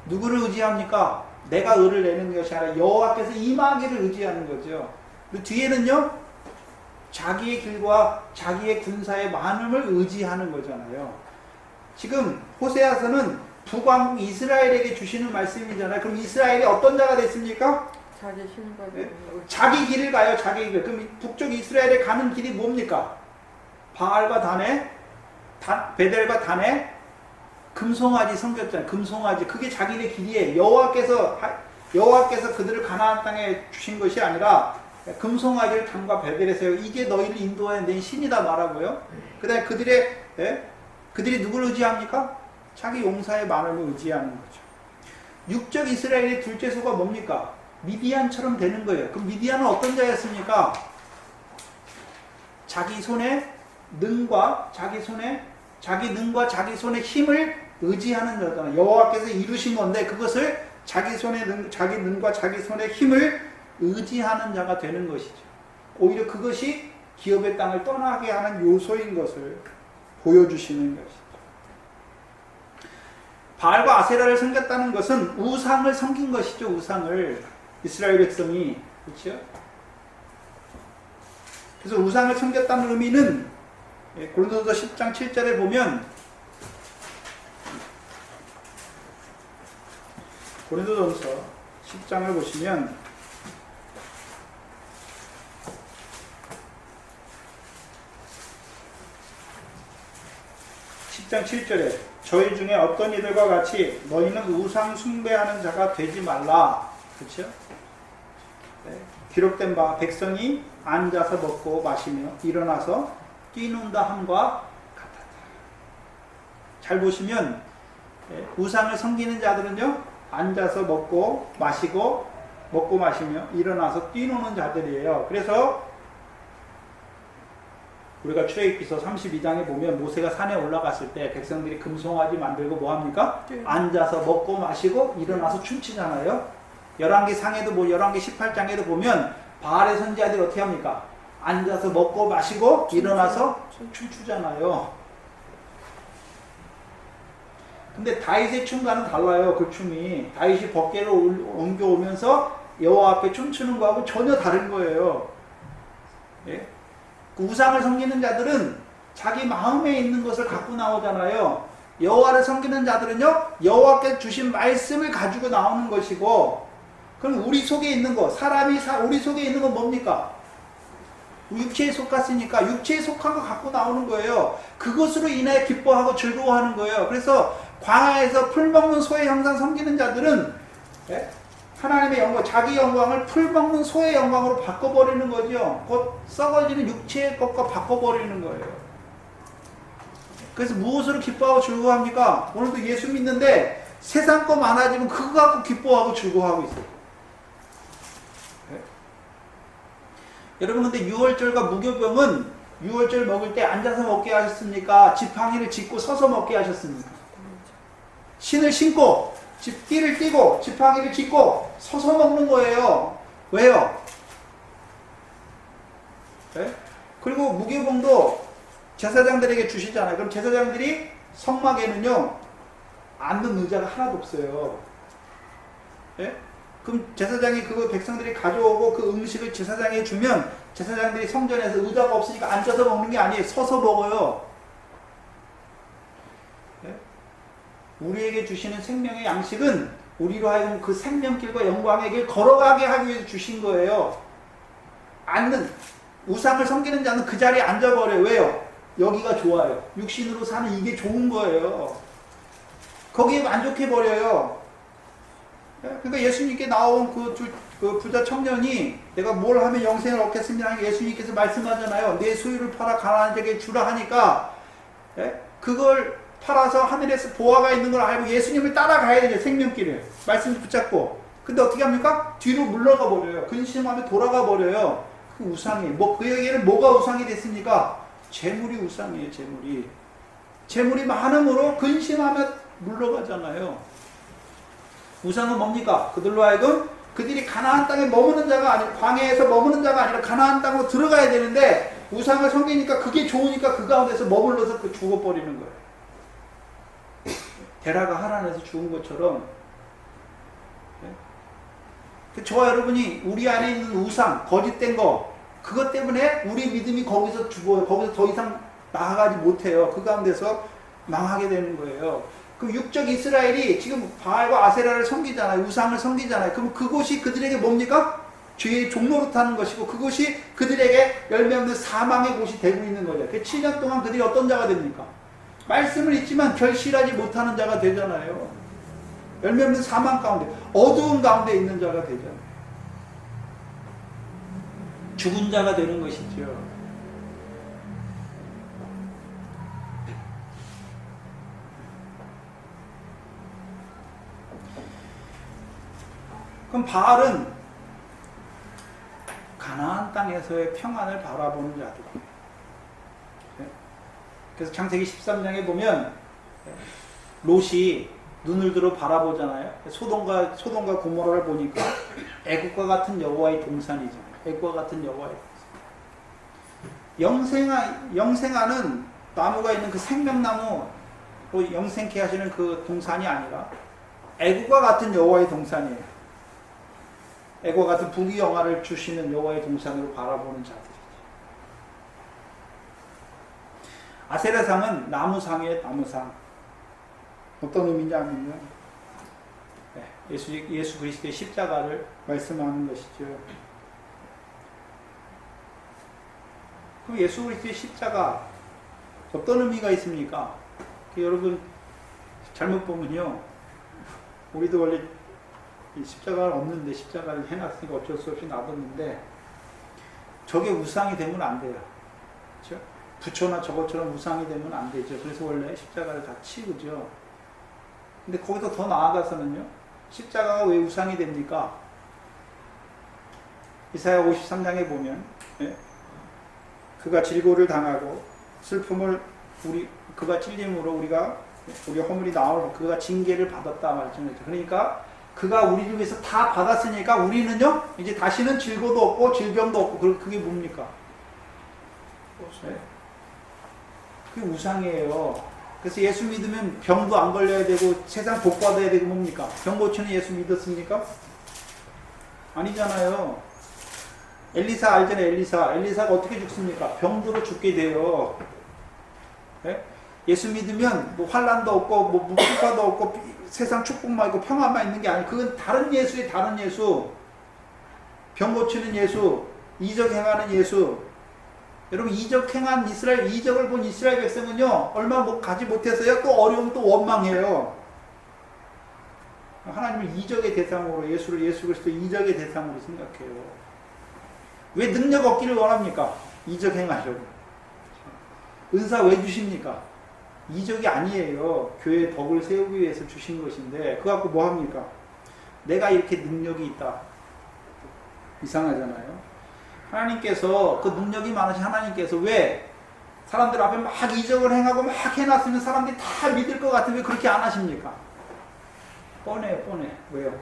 누구를 의지합니까? 내가 을을 내는 것이 아니라 여호와께서 임하기를 의지하는 거죠. 그리고 뒤에는요, 자기의 길과 자기의 군사의 많음을 의지하는 거잖아요. 지금 호세아서는 북왕국 이스라엘에게 주시는 말씀이잖아요. 그럼 이스라엘이 어떤 자가 됐습니까? 자기 힘과 자기 길을 가요. 자기 길. 그럼 북쪽 이스라엘에 가는 길이 뭡니까? 바알과 단에, 베델과 단에 금송아지 섬겼잖아요. 금송아지. 그게 자기네 길이에요. 여호와께서 그들을 가나안 땅에 주신 것이 아니라 금송아지를 단과 베델에서 이게 너희를 인도하여 낸 신이다 말하고요. 그다음에 그들이 누구를 의지합니까? 자기 용사의 많음을 의지하는 거죠. 육적 이스라엘의 둘째 소가 뭡니까? 미디안처럼 되는 거예요. 그럼 미디안은 어떤 자였습니까? 자기 손에 능과 자기 손의 힘을 의지하는 자잖아요. 여호와께서 이루신 건데 그것을 자기 능과 자기 손의 힘을 의지하는 자가 되는 것이죠. 오히려 그것이 기업의 땅을 떠나게 하는 요소인 것을 보여주시는 것이죠. 바알과 아세라를 섬겼다는 것은 우상을 섬긴 것이죠. 우상을 이스라엘 백성이 그렇죠? 그래서 우상을 섬겼다는 의미는 고린도서 10장 7절에 보면 고린도전서 10장을 보시면 10장 7절에 저희 중에 어떤 이들과 같이 너희는 우상 숭배하는 자가 되지 말라. 그렇죠? 네. 기록된 바 백성이 앉아서 먹고 마시며 일어나서 뛰는다 함과 같았다. 잘 보시면 우상을 섬기는 자들은요 앉아서 먹고 마시며 일어나서 뛰노는 자들이에요. 그래서 우리가 출애굽기서 32장에 보면 모세가 산에 올라갔을 때 백성들이 금송아지 만들고 뭐합니까? 앉아서 먹고 마시고 일어나서 춤추잖아요. 열왕기 18장에도 보면 바알의 선지자들이 어떻게 합니까? 앉아서 먹고 마시고 일어나서 춤추잖아요. 근데 다윗의 춤과는 달라요. 그 춤이 다윗이 법궤를 옮겨오면서 여호와 앞에 춤추는 거하고 전혀 다른 거예요. 예? 그 우상을 섬기는 자들은 자기 마음에 있는 것을 갖고 나오잖아요. 여호와를 섬기는 자들은요 여호와께 주신 말씀을 가지고 나오는 것이고, 그럼 우리 속에 있는 거, 우리 속에 있는 건 뭡니까? 육체에 속았으니까 육체에 속한 거 갖고 나오는 거예요. 그것으로 인해 기뻐하고 즐거워하는 거예요. 그래서 광야에서 풀 먹는 소의 형상 섬기는 자들은 하나님의 영광, 자기 영광을 풀 먹는 소의 영광으로 바꿔버리는 거죠. 곧 썩어지는 육체의 것과 바꿔버리는 거예요. 그래서 무엇으로 기뻐하고 즐거워합니까? 오늘도 예수 믿는데 세상 거 많아지면 그거 갖고 기뻐하고 즐거워하고 있어요. 여러분, 근데 유월절과 무교병은 유월절 먹을 때 앉아서 먹게 하셨습니까? 지팡이를 짚고 서서 먹게 하셨습니까? 신을 신고 띠를 띠고 지팡이를 짚고 서서 먹는 거예요. 왜요? 네? 그리고 무교병도 제사장들에게 주시잖아요. 그럼 제사장들이 성막에는요 앉는 의자가 하나도 없어요. 네? 그럼 제사장이 그거 백성들이 가져오고 그 음식을 제사장에 주면 제사장들이 성전에서 의자가 없으니까 앉아서 먹는 게 아니에요. 서서 먹어요. 네? 우리에게 주시는 생명의 양식은 우리로 하여금 그 생명길과 영광의 길 걸어가게 하기 위해서 주신 거예요. 앉는, 우상을 섬기는 자는 그 자리에 앉아버려요. 왜요? 여기가 좋아요. 육신으로 사는 이게 좋은 거예요. 거기에 만족해버려요. 그러니까 예수님께 나온 그 부자 청년이 내가 뭘 하면 영생을 얻겠습니다. 예수님께서 말씀하잖아요. 내 소유를 팔아 가난한 자에게 주라 하니까 그걸 팔아서 하늘에서 보화가 있는 걸 알고 예수님을 따라가야 되죠. 생명길을. 말씀을 붙잡고. 근데 어떻게 합니까? 뒤로 물러가 버려요. 근심하며 돌아가 버려요. 그 우상이. 그에게는 뭐가 우상이 됐습니까? 재물이 우상이에요. 재물이. 재물이 많음으로 근심하며 물러가잖아요. 우상은 뭡니까? 그들로 하여금 그들이 가나안 땅에 머무는 자가 아니라 광야에서 머무는 자가 아니라 가나안 땅으로 들어가야 되는데 우상을 섬기니까 그게 좋으니까 그 가운데서 머물러서 죽어버리는 거예요. 데라가 하란에서 죽은 것처럼 저와 여러분이 우리 안에 있는 우상, 거짓된 거 그것 때문에 우리 믿음이 거기서 죽어요. 거기서 더 이상 나아가지 못해요. 그 가운데서 망하게 되는 거예요. 그 육적 이스라엘이 지금 바알과 아세라를 섬기잖아요. 우상을 섬기잖아요. 그럼 그곳이 그들에게 뭡니까? 죄의 종로로 타는 것이고 그것이 그들에게 열매 없는 사망의 곳이 되고 있는 거죠. 그 7년 동안 그들이 어떤 자가 됩니까? 말씀을 잊지만 결실하지 못하는 자가 되잖아요. 열매 없는 사망 가운데, 어두운 가운데 있는 자가 되잖아요. 죽은 자가 되는 것이죠. 그럼 바알은 가나안 땅에서의 평안을 바라보는 자들. 그래서 창세기 13장에 보면 롯이 눈을 들어 바라보잖아요. 소돔과 고모라를 보니까 애국과 같은 여호와의 동산이잖아요. 애국과 같은 여호와의 동산. 영생하는 나무가 있는 그 생명나무로 영생케 하시는 그 동산이 아니라 애국과 같은 여호와의 동산이에요. 애국과 같은 부귀영화를 주시는 여호와의 동산으로 바라보는 자들이죠. 아세라상은 나무상이에요. 나무상. 어떤 의미냐면요. 예수 그리스도의 십자가를 말씀하는 것이죠. 그럼 예수 그리스도의 십자가 어떤 의미가 있습니까? 여러분 잘못 보면요. 우리도 원래 십자가는 없는데 십자가를 해놨으니까 어쩔 수 없이 놔뒀는데 저게 우상이 되면 안 돼요. 그렇죠? 부처나 저것처럼 우상이 되면 안 되죠. 그래서 원래 십자가를 다 치우죠. 근데 거기서 더 나아가서는요. 십자가가 왜 우상이 됩니까? 이사야 53장에 보면 그가 질고를 당하고 슬픔을 그가 찔림으로 우리 허물이 나오고 그가 징계를 받았다 말씀했죠. 그러니까 그가 우리를 위해서 다 받았으니까 우리는요 이제 다시는 질고도 없고 질병도 없고 그게 뭡니까? 그게 우상이에요. 그래서 예수 믿으면 병도 안 걸려야 되고 세상 복 받아야 되고 뭡니까? 병 고치는 예수 믿었습니까? 아니잖아요. 엘리사 알잖아요. 엘리사가 어떻게 죽습니까? 병으로 죽게 돼요. 예수 믿으면 뭐 환난도 없고 뭐 풍파도 없고 세상 축복만 있고 평안만 있는 게 아니고 그건 다른 예수의 다른 예수. 병 고치는 예수, 이적 행하는 예수. 여러분 이적 행한 이적을 본 이스라엘 백성은요 얼마 가지 못해서요 또 어려움 또 원망해요. 하나님을 이적의 대상으로 예수 그리스도 이적의 대상으로 생각해요. 왜 능력 얻기를 원합니까? 이적 행하려고. 은사 왜 주십니까? 이적이 아니에요. 교회의 덕을 세우기 위해서 주신 것인데 그거 갖고 뭐 합니까? 내가 이렇게 능력이 있다. 이상하잖아요. 하나님께서 그 능력이 많으신 하나님께서 왜 사람들 앞에 막 이적을 행하고 막 해놨으면 사람들이 다 믿을 것 같은데 왜 그렇게 안 하십니까? 뻔해요. 왜요?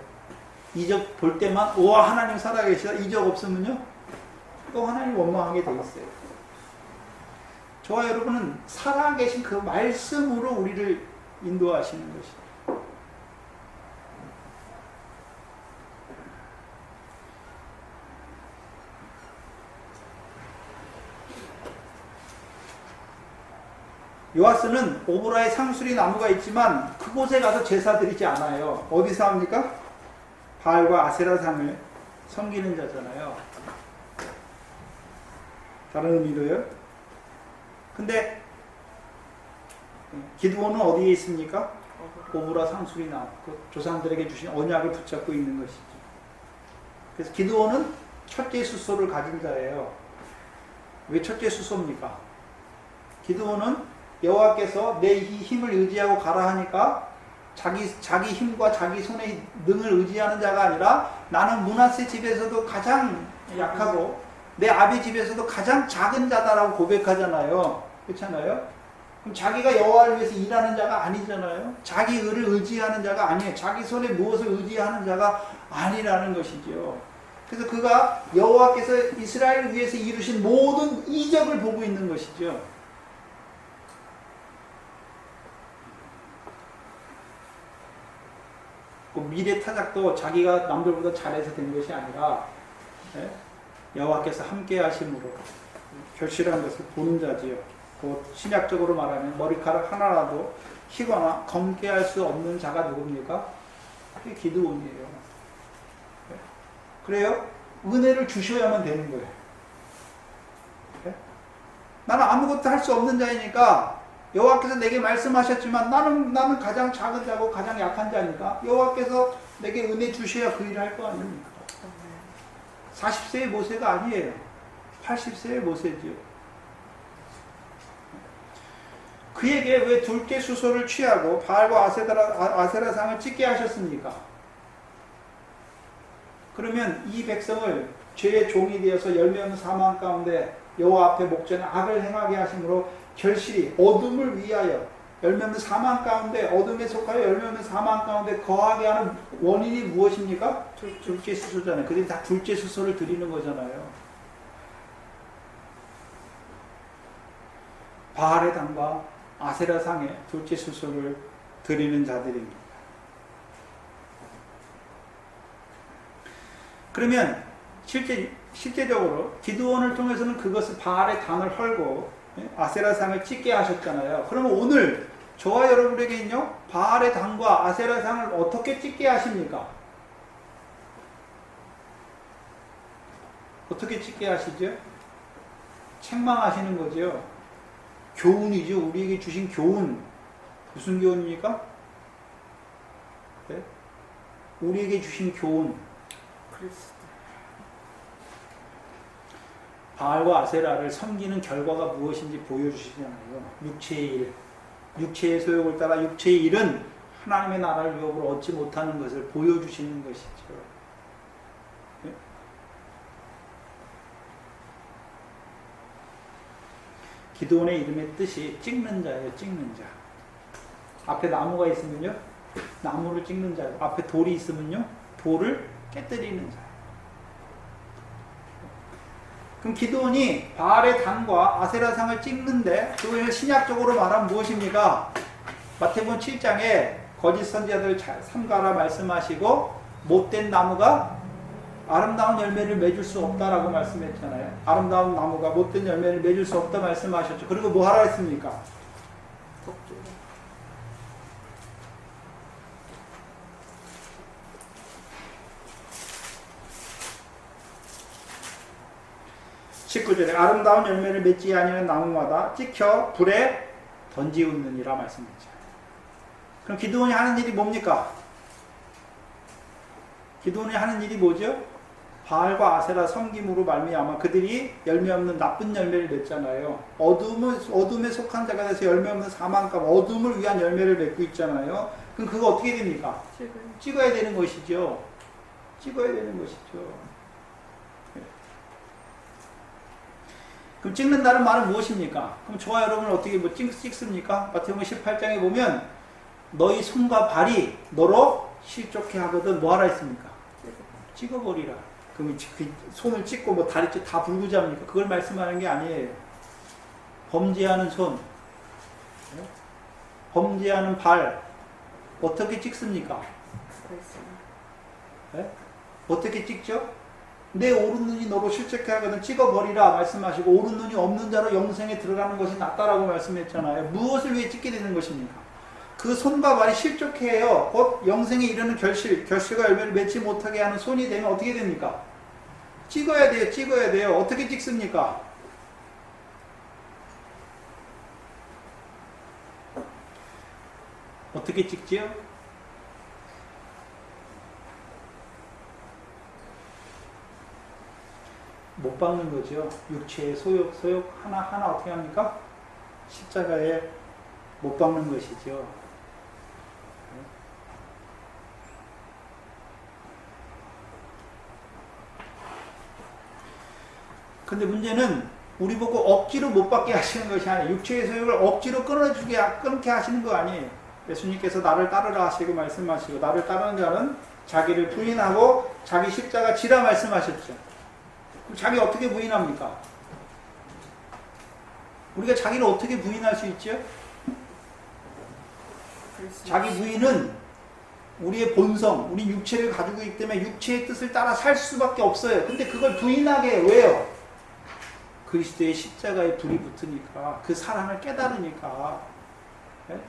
이적 볼 때만 우와 하나님 살아계시다. 이적 없으면요 또 하나님 원망하게 돼 있어요. 저와 여러분은 살아계신 그 말씀으로 우리를 인도하시는 것이죠. 요아스는 오브라의 상수리 나무가 있지만 그곳에 가서 제사 드리지 않아요. 어디서 합니까? 바알과 아세라상을 섬기는 자잖아요. 다른 의미로요. 근데 기드온은 어디에 있습니까? 오브라 상수리 나무, 그 조상들에게 주신 언약을 붙잡고 있는 것이죠. 그래서 기드온은 첫째 수소를 가진 자예요. 왜 첫째 수소입니까? 기드온은 여호와께서 내 힘을 의지하고 가라 하니까 자기 힘과 자기 손의 능을 의지하는 자가 아니라 나는 므낫세 집에서도 가장 약하고 내 아비 집에서도 가장 작은 자다라고 고백하잖아요. 그렇잖아요? 그럼 자기가 여호와를 위해서 일하는 자가 아니잖아요. 자기 의를 의지하는 자가 아니에요. 자기 손에 무엇을 의지하는 자가 아니라는 것이죠. 그래서 그가 여호와께서 이스라엘을 위해서 이루신 모든 이적을 보고 있는 것이죠. 그 미래 타작도 자기가 남들보다 잘해서 된 것이 아니라 여호와께서 함께 하심으로 결실한 것을 보는 자지요. 그 신약적으로 말하면 머리카락 하나라도 희거나 검게 할 수 없는 자가 누굽니까? 그게 기드온이에요. 그래요? 은혜를 주셔야만 되는 거예요. 나는 아무것도 할 수 없는 자이니까 여호와께서 내게 말씀하셨지만 나는 가장 작은 자고 가장 약한 자니까 여호와께서 내게 은혜 주셔야 그 일을 할 거 아닙니까? 40세의 모세가 아니에요. 80세의 모세지요. 그에게 왜 둘째 수소를 취하고 바알과 아세라상을 찍게 하셨습니까? 그러면 이 백성을 죄의 종이 되어서 열매 없는 사망 가운데 여호와 앞에 목전에 악을 행하게 하심으로 결실이 어둠을 위하여 열매 없는 사망 가운데 어둠에 속하여 열매 없는 사망 가운데 거하게 하는 원인이 무엇입니까? 둘째 수소잖아요. 그들이 다 둘째 수소를 드리는 거잖아요. 바알의 당과 아세라 상에 둘째 수소를 드리는 자들입니다. 그러면 실제적으로 기드온을 통해서는 그것을 바알의 당을 헐고 아세라 상을 찍게 하셨잖아요. 그러면 오늘 저와 여러분에게는요, 바알의 당과 아세라 상을 어떻게 찍게 하십니까? 어떻게 찍게 하시죠? 책망하시는 거죠. 교훈이죠. 우리에게 주신 교훈. 무슨 교훈입니까? 네? 우리에게 주신 교훈. 바알과 아세라를 섬기는 결과가 무엇인지 보여주시잖아요. 육체의 일. 육체의 소욕을 따라 육체의 일은 하나님의 나라를 유업으로 얻지 못하는 것을 보여주시는 것이죠. 네? 기드온의 이름의 뜻이 찍는 자예요. 찍는 자. 앞에 나무가 있으면요, 나무를 찍는 자고, 앞에 돌이 있으면요, 돌을 깨뜨리는 자. 그럼 기드온이 바알의 당과 아세라상을 찍는데 그것을 신약적으로 말하면 무엇입니까? 마태복음 7장에 거짓 선지자들 삼가라 말씀하시고 못된 나무가 아름다운 열매를 맺을 수 없다라고 말씀했잖아요. 아름다운 나무가 못된 열매를 맺을 수 없다 말씀하셨죠. 그리고 뭐 하라 했습니까? 19절에 아름다운 열매를 맺지 아니하는 나무마다 찍혀 불에 던지우느니라 말씀했죠. 그럼 기드온이 하는 일이 뭡니까? 기드온이 하는 일이 뭐죠? 바알과 아세라 섬김으로 말미암아 그들이 열매 없는 나쁜 열매를 맺잖아요. 어둠에 속한 자가 돼서 열매 없는 사망감, 어둠을 위한 열매를 맺고 있잖아요. 그럼 그거 어떻게 됩니까? 찍어야 되는 것이죠. 찍어야 되는 것이죠. 그럼 찍는다는 말은 무엇입니까? 그럼 저와 여러분은 어떻게 찍습니까? 마태복음 18장에 보면 너희 손과 발이 너로 실족해 하거든 뭐 하라 했습니까? 찍어버리라. 그럼 그 손을 찍고 뭐 다리 다 불구잡니까? 그걸 말씀하는 게 아니에요. 범죄하는 손, 범죄하는 발 어떻게 찍습니까? 네? 어떻게 찍죠? 내 오른 눈이 너로 실족해 하거든 찍어버리라 말씀하시고 오른 눈이 없는 자로 영생에 들어가는 것이 낫다라고 말씀했잖아요. 무엇을 위해 찍게 되는 것입니까? 그 손과 발이 실족해요. 곧 영생에 이르는 결실과 열매를 맺지 못하게 하는 손이 되면 어떻게 됩니까? 찍어야 돼요. 찍어야 돼요. 어떻게 찍습니까? 어떻게 찍지요? 못 박는 거죠. 육체의 소욕 하나하나 어떻게 합니까? 십자가에 못 박는 것이죠. 근데 문제는 우리 보고 억지로 못 받게 하시는 것이 아니에요. 육체의 소욕을 억지로 끊게 하시는 거 아니에요. 예수님께서 나를 따르라 하시고 말씀하시고 나를 따르는 자는 자기를 부인하고 자기 십자가 지라 말씀하셨죠. 그럼 자기 어떻게 부인합니까? 우리가 자기를 어떻게 부인할 수 있죠? 자기 부인은 우리의 본성, 우리 육체를 가지고 있기 때문에 육체의 뜻을 따라 살 수밖에 없어요. 근데 그걸 부인하게 해요. 왜요? 그리스도의 십자가에 불이 붙으니까, 그 사랑을 깨달으니까. 네?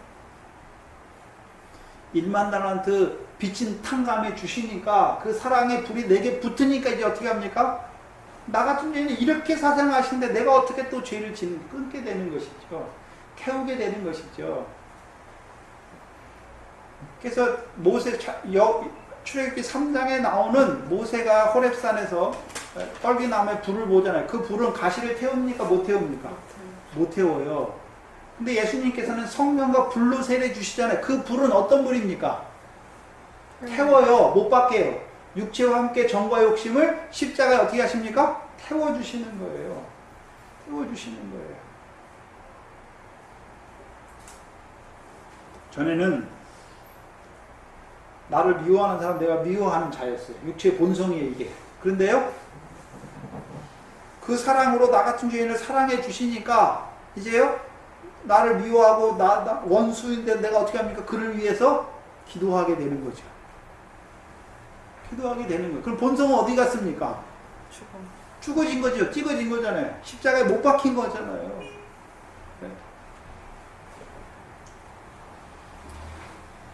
1만 달란트 빚진 탕감해 주시니까 그 사랑의 불이 내게 붙으니까 이제 어떻게 합니까? 나 같은 죄인은 이렇게 사상하시는데 내가 어떻게 또 죄를 끊게 되는 것이죠. 태우게 되는 것이죠. 그래서 출애굽기 3장에 나오는 모세가 호렙산에서 떨기나무에 불을 보잖아요. 그 불은 가시를 태웁니까? 못 태웁니까? 못 태워요. 근데 예수님께서는 성령과 불로 세례 주시잖아요. 그 불은 어떤 불입니까? 태워요. 못 받게 해요. 육체와 함께 정과 욕심을 십자가에 어떻게 하십니까? 태워주시는 거예요. 태워주시는 거예요. 전에는 나를 미워하는 사람 내가 미워하는 자였어요. 육체의 본성이에요, 이게. 그런데요, 그 사랑으로 나 같은 죄인을 사랑해 주시니까 이제요, 나를 미워하고 나 원수인데 내가 어떻게 합니까? 그를 위해서 기도하게 되는 거죠. 기도하게 되는 거예요. 그럼 본성은 어디 갔습니까? 죽어진 거죠. 찍어진 거잖아요. 십자가에 못 박힌 거잖아요. 네.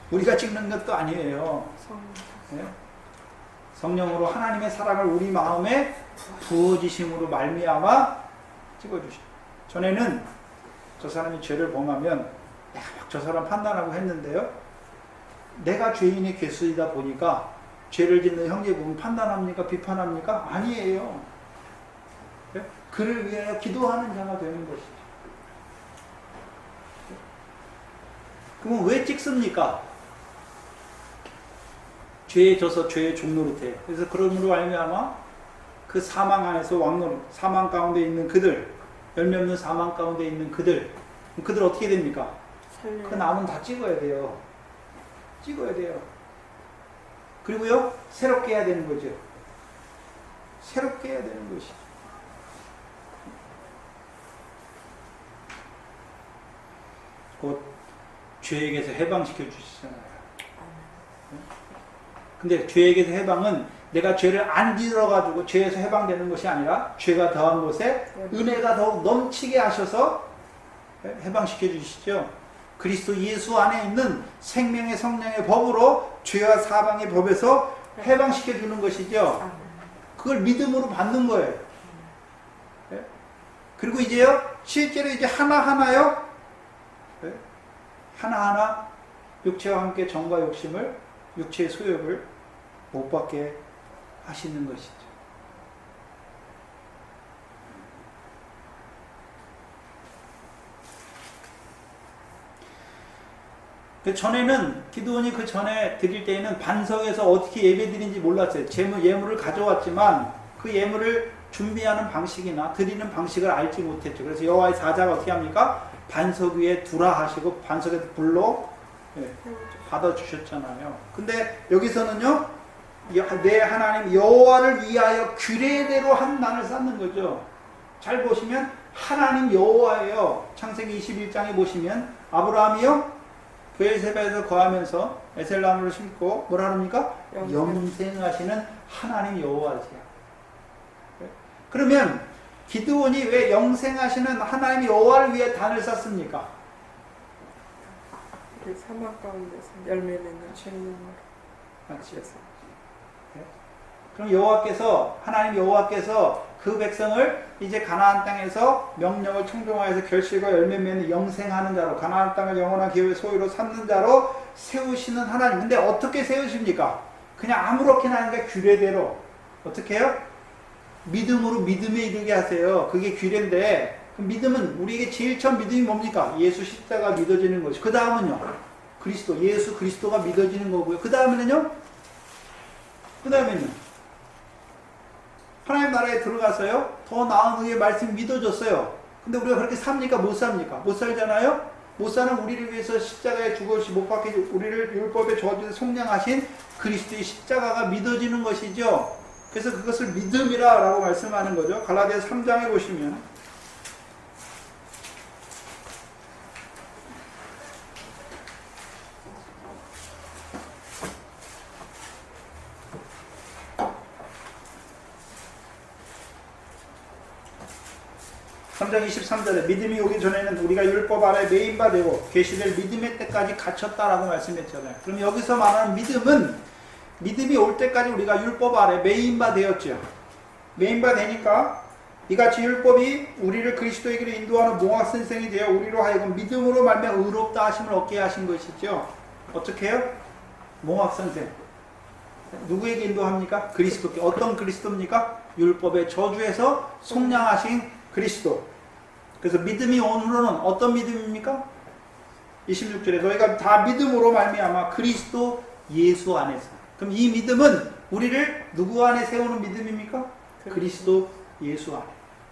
우리가 찍는 것도 아니에요. 네. 성령으로 하나님의 사랑을 우리 마음에 부어지심으로 말미암아 찍어주시죠. 전에는 저 사람이 죄를 범하면 내가 막 저 사람 판단하고 했는데요. 내가 죄인의 괴수이다 보니까 죄를 짓는 형제 보면 판단합니까? 비판합니까? 아니에요. 네? 그를 위하여 기도하는 자가 되는 것이죠. 그러면 왜 찍습니까? 죄에 져서 죄의 종노릇해. 그래서 그러므로 말미암아 그 사망 안에서 왕노릇, 사망 가운데 있는 그들, 열매 없는 사망 가운데 있는 그들 어떻게 됩니까? 그 남은 다 찍어야 돼요. 찍어야 돼요. 그리고요, 새롭게 해야 되는 거죠. 새롭게 해야 되는 것이죠. 곧 죄에게서 해방시켜 주시잖아요. 근데 죄에게서 해방은 내가 죄를 안 지어가지고 죄에서 해방되는 것이 아니라 죄가 더한 곳에 은혜가 더욱 넘치게 하셔서 해방시켜 주시죠. 그리스도 예수 안에 있는 생명의 성령의 법으로 죄와 사방의 법에서 해방시켜 주는 것이죠. 그걸 믿음으로 받는 거예요. 그리고 이제요, 실제로 이제 하나하나요, 하나하나 육체와 함께 정과 욕심을, 육체의 소욕을 못 받게 하시는 것이죠. 그 전에는 기드온이 그 전에 드릴 때에는 반석에서 어떻게 예배 드리는지 몰랐어요. 예물을 가져왔지만 그 예물을 준비하는 방식이나 드리는 방식을 알지 못했죠. 그래서 여호와의 사자가 어떻게 합니까? 반석 위에 두라 하시고 반석에서 불로 받아주셨잖아요. 근데 여기서는요, 내 하나님 여호와를 위하여 규례대로 한 난을 쌓는 거죠. 잘 보시면 하나님 여호와예요. 창세기 21장에 보시면 아브라함이요, 브엘세바에서 거하면서 에셀나무를 심고 뭐라 합니까? 영생하시는 하나님 여호와지요. 그러면 기드온이 왜 영생하시는 하나님 여호와를 위해 단을 쌌습니까? 그 사막 가운데서 열매 맺는 주님으로. 맞죠? 그럼 여호와께서 하나님 여호와께서 그 백성을 이제 가나안 땅에서 명령을 청종하여서 결실과 열매 맺는 영생하는 자로 가나안 땅을 영원한 기업의 소유로 삼는 자로 세우시는 하나님. 근데 어떻게 세우십니까? 그냥 아무렇게나 하니까 규례대로 어떻게 해요? 믿음으로 믿음에 이르게 하세요. 그게 규례인데 그 믿음은 우리에게 제일 처음 믿음이 뭡니까? 예수 십자가 믿어지는 것이. 그 다음은요 그리스도 예수 그리스도가 믿어지는 거고요. 그 다음에는요 하나님 나라에 들어가서요 더 나은 의의 말씀이 믿어졌어요. 근데 우리가 그렇게 삽니까? 못 삽니까? 못 살잖아요. 못 사는 우리를 위해서 십자가에 죽으시 못 박혀 우리를 율법의 저주에 속량하신 그리스도의 십자가가 믿어지는 것이죠. 그래서 그것을 믿음이라고 말씀하는 거죠. 갈라디아서 3장에 보시면 3장 23절에 믿음이 오기 전에는 우리가 율법 아래 매인바 되고 계시될 믿음의 때까지 갇혔다라고 말씀했잖아요. 그럼 여기서 말하는 믿음은 믿음이 올 때까지 우리가 율법 아래 매인바 되었죠. 매인바 되니까 이같이 율법이 우리를 그리스도에게로 인도하는 몽학선생이 되어 우리로 하여금 믿음으로 말미암아 의롭다 하심을 얻게 하신 것이죠. 어떻게 해요? 몽학선생. 누구에게 인도합니까? 그리스도께. 어떤 그리스도입니까? 율법의 저주에서 속량하신 그리스도. 그래서 믿음이 온 후로는 어떤 믿음입니까? 26절에 너희가 다 믿음으로 말미암아 그리스도 예수 안에서. 그럼 이 믿음은 우리를 누구 안에 세우는 믿음입니까? 그리스도 예수 안에.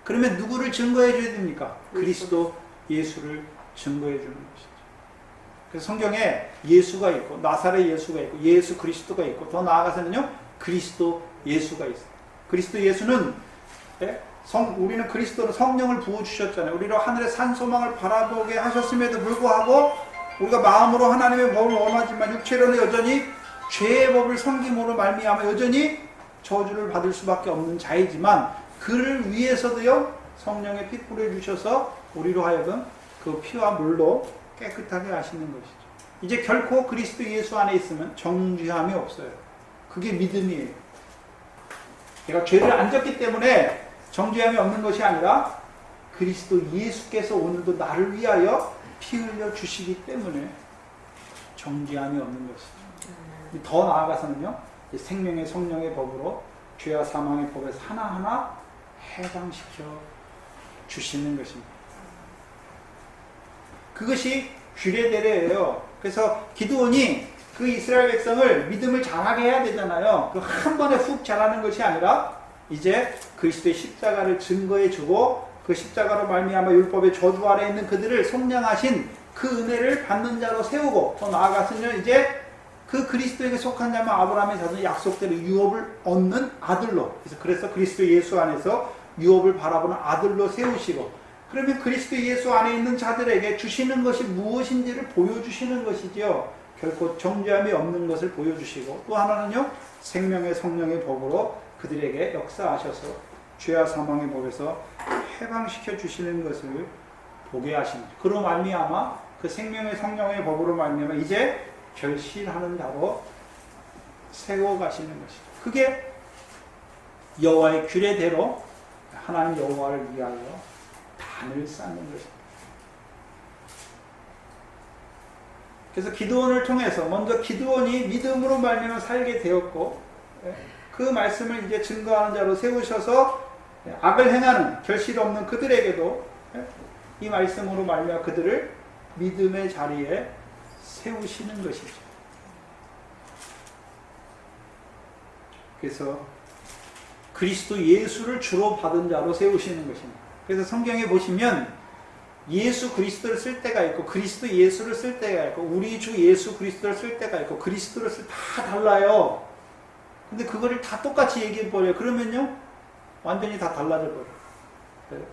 그러면 누구를 증거해 줘야 됩니까? 그리스도 예수를 증거해 주는 것이죠. 그래서 성경에 예수가 있고 나사렛 예수가 있고 예수 그리스도가 있고 더 나아가서는요 그리스도 예수가 있어요. 그리스도 예수는 우리는 그리스도는 성령을 부어주셨잖아요. 우리로 하늘의 산 소망을 바라보게 하셨음에도 불구하고 우리가 마음으로 하나님의 법을 원하지만 육체로는 여전히 죄의 법을 섬김으로 말미암아 여전히 저주를 받을 수밖에 없는 자이지만 그를 위해서도요 성령의 피 뿌려주셔서 우리로 하여금 그 피와 물로 깨끗하게 하시는 것이죠. 이제 결코 그리스도 예수 안에 있으면 정죄함이 없어요. 그게 믿음이에요. 내가 죄를 안 졌기 때문에 정죄함이 없는 것이 아니라 그리스도 예수께서 오늘도 나를 위하여 피 흘려 주시기 때문에 정죄함이 없는 것이죠. 더 나아가서는요 생명의 성령의 법으로 죄와 사망의 법에서 하나하나 해방시켜 주시는 것입니다. 그것이 규례대로예요. 그래서 기드온이 그 이스라엘 백성을 믿음을 잘하게 해야 되잖아요. 그 한 번에 훅 잘하는 것이 아니라 이제 그리스도의 십자가를 증거해 주고 그 십자가로 말미암아 율법의 저주 아래 있는 그들을 속량하신 그 은혜를 받는 자로 세우고 더 나아가서는 이제 그 그리스도에게 속한 자만 아브라함의 자손 약속대로 유업을 얻는 아들로 그래서 그리스도 예수 안에서 유업을 바라보는 아들로 세우시고 그러면 그리스도 예수 안에 있는 자들에게 주시는 것이 무엇인지를 보여주시는 것이죠. 결코 정죄함이 없는 것을 보여주시고 또 하나는요 생명의 성령의 법으로 그들에게 역사하셔서 죄와 사망의 법에서 해방시켜 주시는 것을 보게 하시는 그로 말미암아 그 생명의 성령의 법으로 말미암아 이제 결실하는 자로 세워가시는 것이죠. 그게 여호와의 규례대로 하나님 여호와를 위하여 단을 쌓는 것입니다. 그래서 기드온을 통해서 먼저 기드온이 믿음으로 말미암아 살게 되었고 그 말씀을 이제 증거하는 자로 세우셔서 악을 행하는 결실 없는 그들에게도 이 말씀으로 말미암아 그들을 믿음의 자리에 세우시는 것이죠. 그래서 그리스도 예수를 주로 받은 자로 세우시는 것입니다. 그래서 성경에 보시면 예수 그리스도를 쓸 때가 있고 그리스도 예수를 쓸 때가 있고 우리 주 예수 그리스도를 쓸 때가 있고 그리스도를 쓸 때 다 달라요. 근데 그거를 다 똑같이 얘기해 버려요. 그러면요 완전히 다 달라져 버려요.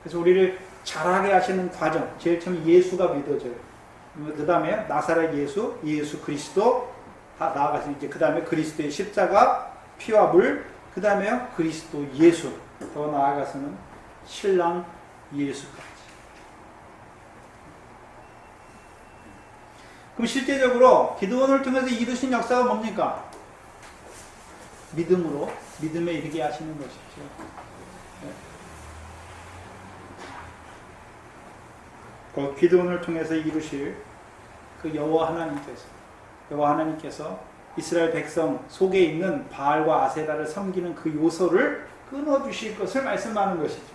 그래서 우리를 잘하게 하시는 과정 제일 처음 예수가 믿어져요. 그 다음에 나사렛 예수 그리스도 다 나아가서 이제 그 다음에 그리스도의 십자가 피와 물 그 다음에요 그리스도 예수, 더 나아가서는 신랑 예수까지. 그럼 실제적으로 기드온을 통해서 이루신 역사가 뭡니까? 믿음으로, 믿음에 이르게 하시는 것이죠. 그 기드온을 통해서 이루실 그 여호와 하나님께서 이스라엘 백성 속에 있는 바알과 아세라를 섬기는 그 요소를 끊어주실 것을 말씀하는 것이죠.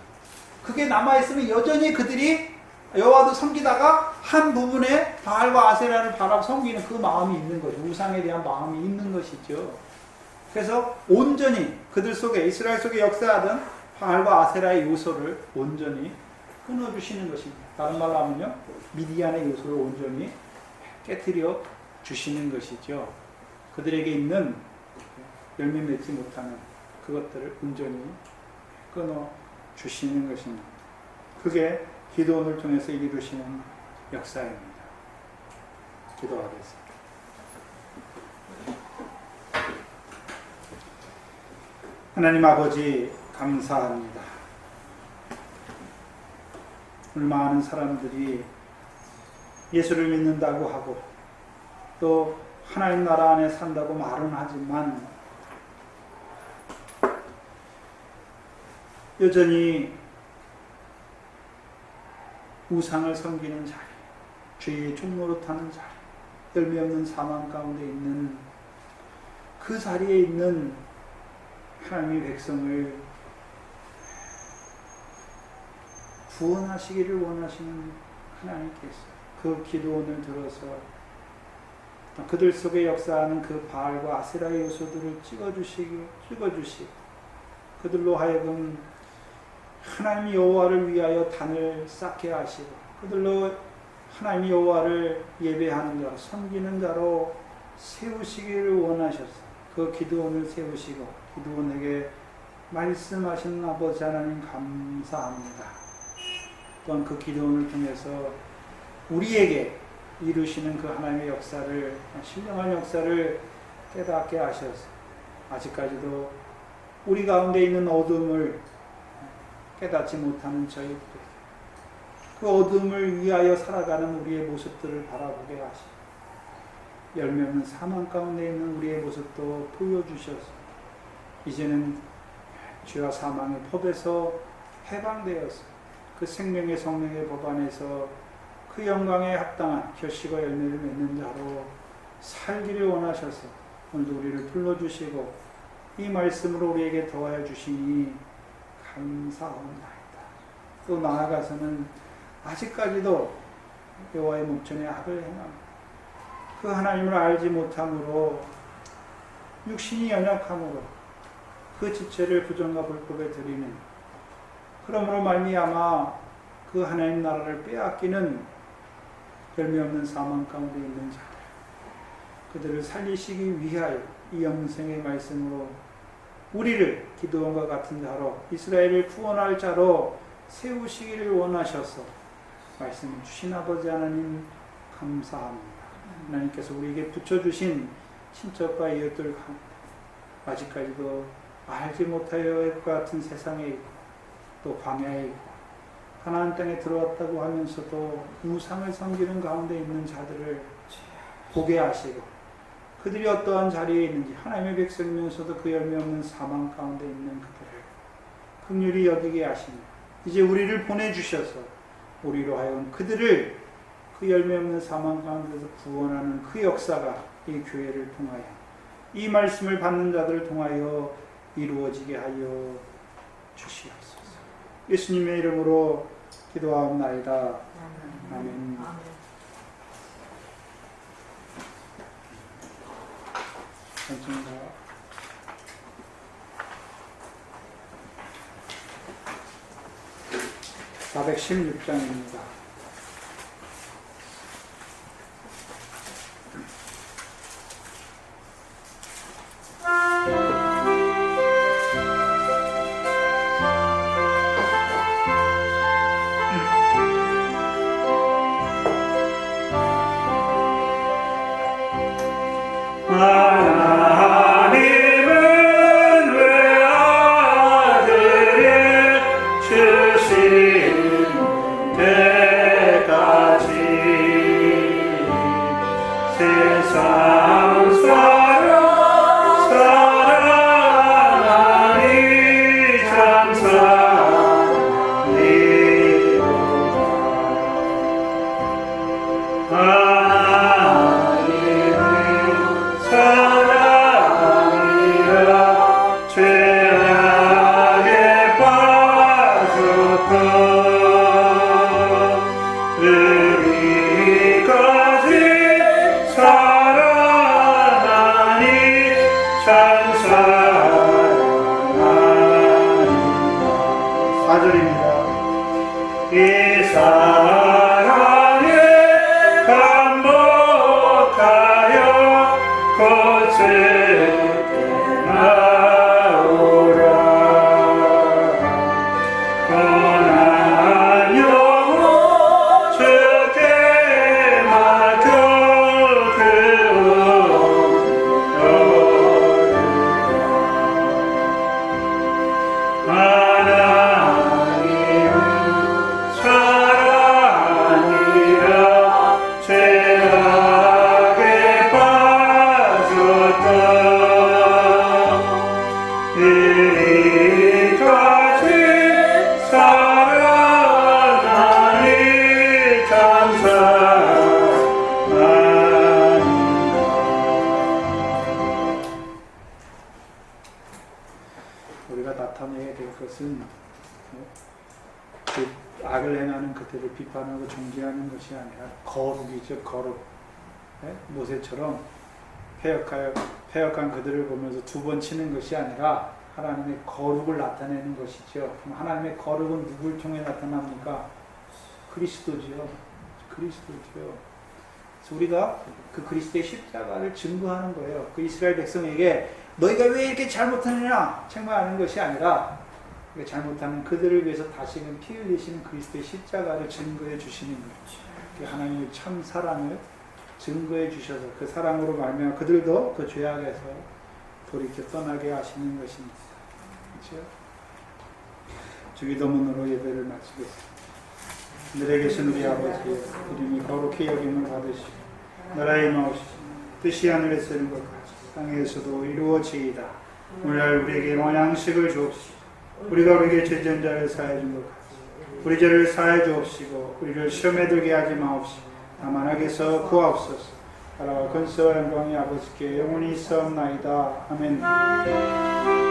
그게 남아있으면 여전히 그들이 여호와도 섬기다가 한 부분에 바알과 아세라를 바라고 섬기는 그 마음이 있는 거죠. 우상에 대한 마음이 있는 것이죠. 그래서 온전히 그들 속에, 이스라엘 속에 역사하던 바알과 아세라의 요소를 온전히 끊어주시는 것입니다. 다른 말로 하면요, 미디안의 요소를 온전히 깨뜨려 주시는 것이죠. 그들에게 있는 열매 맺지 못하는 그것들을 온전히 끊어 주시는 것입니다. 그게 기도원을 통해서 이루시는 역사입니다. 기도하겠습니다. 하나님 아버지 감사합니다. 오늘 많은 사람들이 예수를 믿는다고 하고 또 하나님 나라 안에 산다고 말은 하지만 여전히 우상을 섬기는 자리, 죄의 종로로 타는 자리, 열매 없는 사망 가운데 있는 그 자리에 있는 하나님의 백성을 구원하시기를 원하시는 하나님께서 그 기도원을 들어서 그들 속에 역사하는 그 바알과 아세라의 요소들을 찍어주시고 그들로 하여금 하나님 여호와를 위하여 단을 쌓게 하시고 그들로 하나님 여호와를 예배하는 자로 섬기는 자로 세우시기를 원하셔서 그 기도원을 세우시고 기도원에게 말씀하시는 아버지 하나님 감사합니다. 또한 그 기도원을 통해서 우리에게 이루시는 그 하나님의 역사를, 신령한 역사를 깨닫게 하셔서 아직까지도 우리 가운데 있는 어둠을 깨닫지 못하는 저희들, 그 어둠을 위하여 살아가는 우리의 모습들을 바라보게 하시고 열매 없는 사망 가운데 있는 우리의 모습도 보여주셔서 이제는 죄와 사망의 법에서 해방되어서 그 생명의 성령의 법 안에서 그 영광에 합당한 결실과 열매를 맺는 자로 살기를 원하셔서 오늘도 우리를 불러주시고 이 말씀으로 우리에게 더하여 주시니 감사합니다. 또 나아가서는 아직까지도 여호와의 목전에 악을 행합니다. 그 하나님을 알지 못함으로 육신이 연약함으로 그 지체를 부정과 불법에 드리는, 그러므로 말미암아 그 하나님 나라를 빼앗기는 열매 없는 사망 가운데 있는 자들, 그들을 살리시기 위하여 이 영생의 말씀으로 우리를 기도원과 같은 자로, 이스라엘을 구원할 자로 세우시기를 원하셔서 말씀을 주신 아버지 하나님 감사합니다. 하나님께서 우리에게 붙여주신 친척과 이웃들 가운데 아직까지도 알지 못하여 것 같은 세상에 있고 또 광야에 있고 가나안 땅에 들어왔다고 하면서도 우상을 섬기는 가운데 있는 자들을 보게 하시고 그들이 어떠한 자리에 있는지, 하나님의 백성이면서도 그 열매 없는 사망 가운데 있는 그들을 긍휼히 여기게 하시니 이제 우리를 보내주셔서 우리로 하여금 그들을 그 열매 없는 사망 가운데서 구원하는 그 역사가 이 교회를 통하여, 이 말씀을 받는 자들을 통하여 이루어지게 하여 주시옵소서. 예수님의 이름으로 기도하옵나이다. 아멘. 감사합니다. 416장입니다. 하나님은 왜 사랑하니 참 사랑이로다. 하나님을 사랑이라 죄악에 빠졌던 의리까지 살아나니 참 사랑하니라. 4절입니다. 이 사랑에 감복하여 거칠게 나오라. 고난 영혼 주께 맡겨 하나님은 사랑이라 죄악에 빠졌다. 이리까지 살아나니 참 사랑하니라. 우리가 나타내야 될 것은 그 악을 행하는 그들을 비판하고 정죄하는 것이 아니라 거룩이죠. 거룩. 모세처럼 패역한 그들을 보면서 두 번 치는 것이 아니라 하나님의 거룩을 나타내는 것이죠. 그럼 하나님의 거룩은 누굴 통해 나타납니까? 그리스도지요. 그리스도지요. 그래서 우리가 그 그리스도의 십자가를 증거하는 거예요. 그 이스라엘 백성에게 너희가 왜 이렇게 잘못하느냐 책망하는 것이 아니라 잘못하는 그들을 위해서 다시금 피 흘리시는 그리스도의 십자가를 증거해 주시는 거예요. 하나님의 참 사랑을 증거해 주셔서 그 사랑으로 말미암아 그들도 그 죄악에서 돌이켜 떠나게 하시는 것입니다. 그렇죠? 주기도문으로 예배를 마치겠습니다. 하늘에 계신 우리 아버지의 이름이 거룩히 여김을 받으시고 나라의 임하옵시고 뜻이 하늘에서 이룬 것 같이 땅에서도 이루어지이다. 오늘날 우리에게 양식을 주옵시고 우리가 우리에게 죄진 자를 사하여 준 것 같이 우리 죄를 사하여 주옵시고 우리를 시험에 들게 하지 마옵시고 다만 악에서 구하옵소서. 나라와 권세와 영광이 아버지께 영원히 있사옵나이다. 아멘.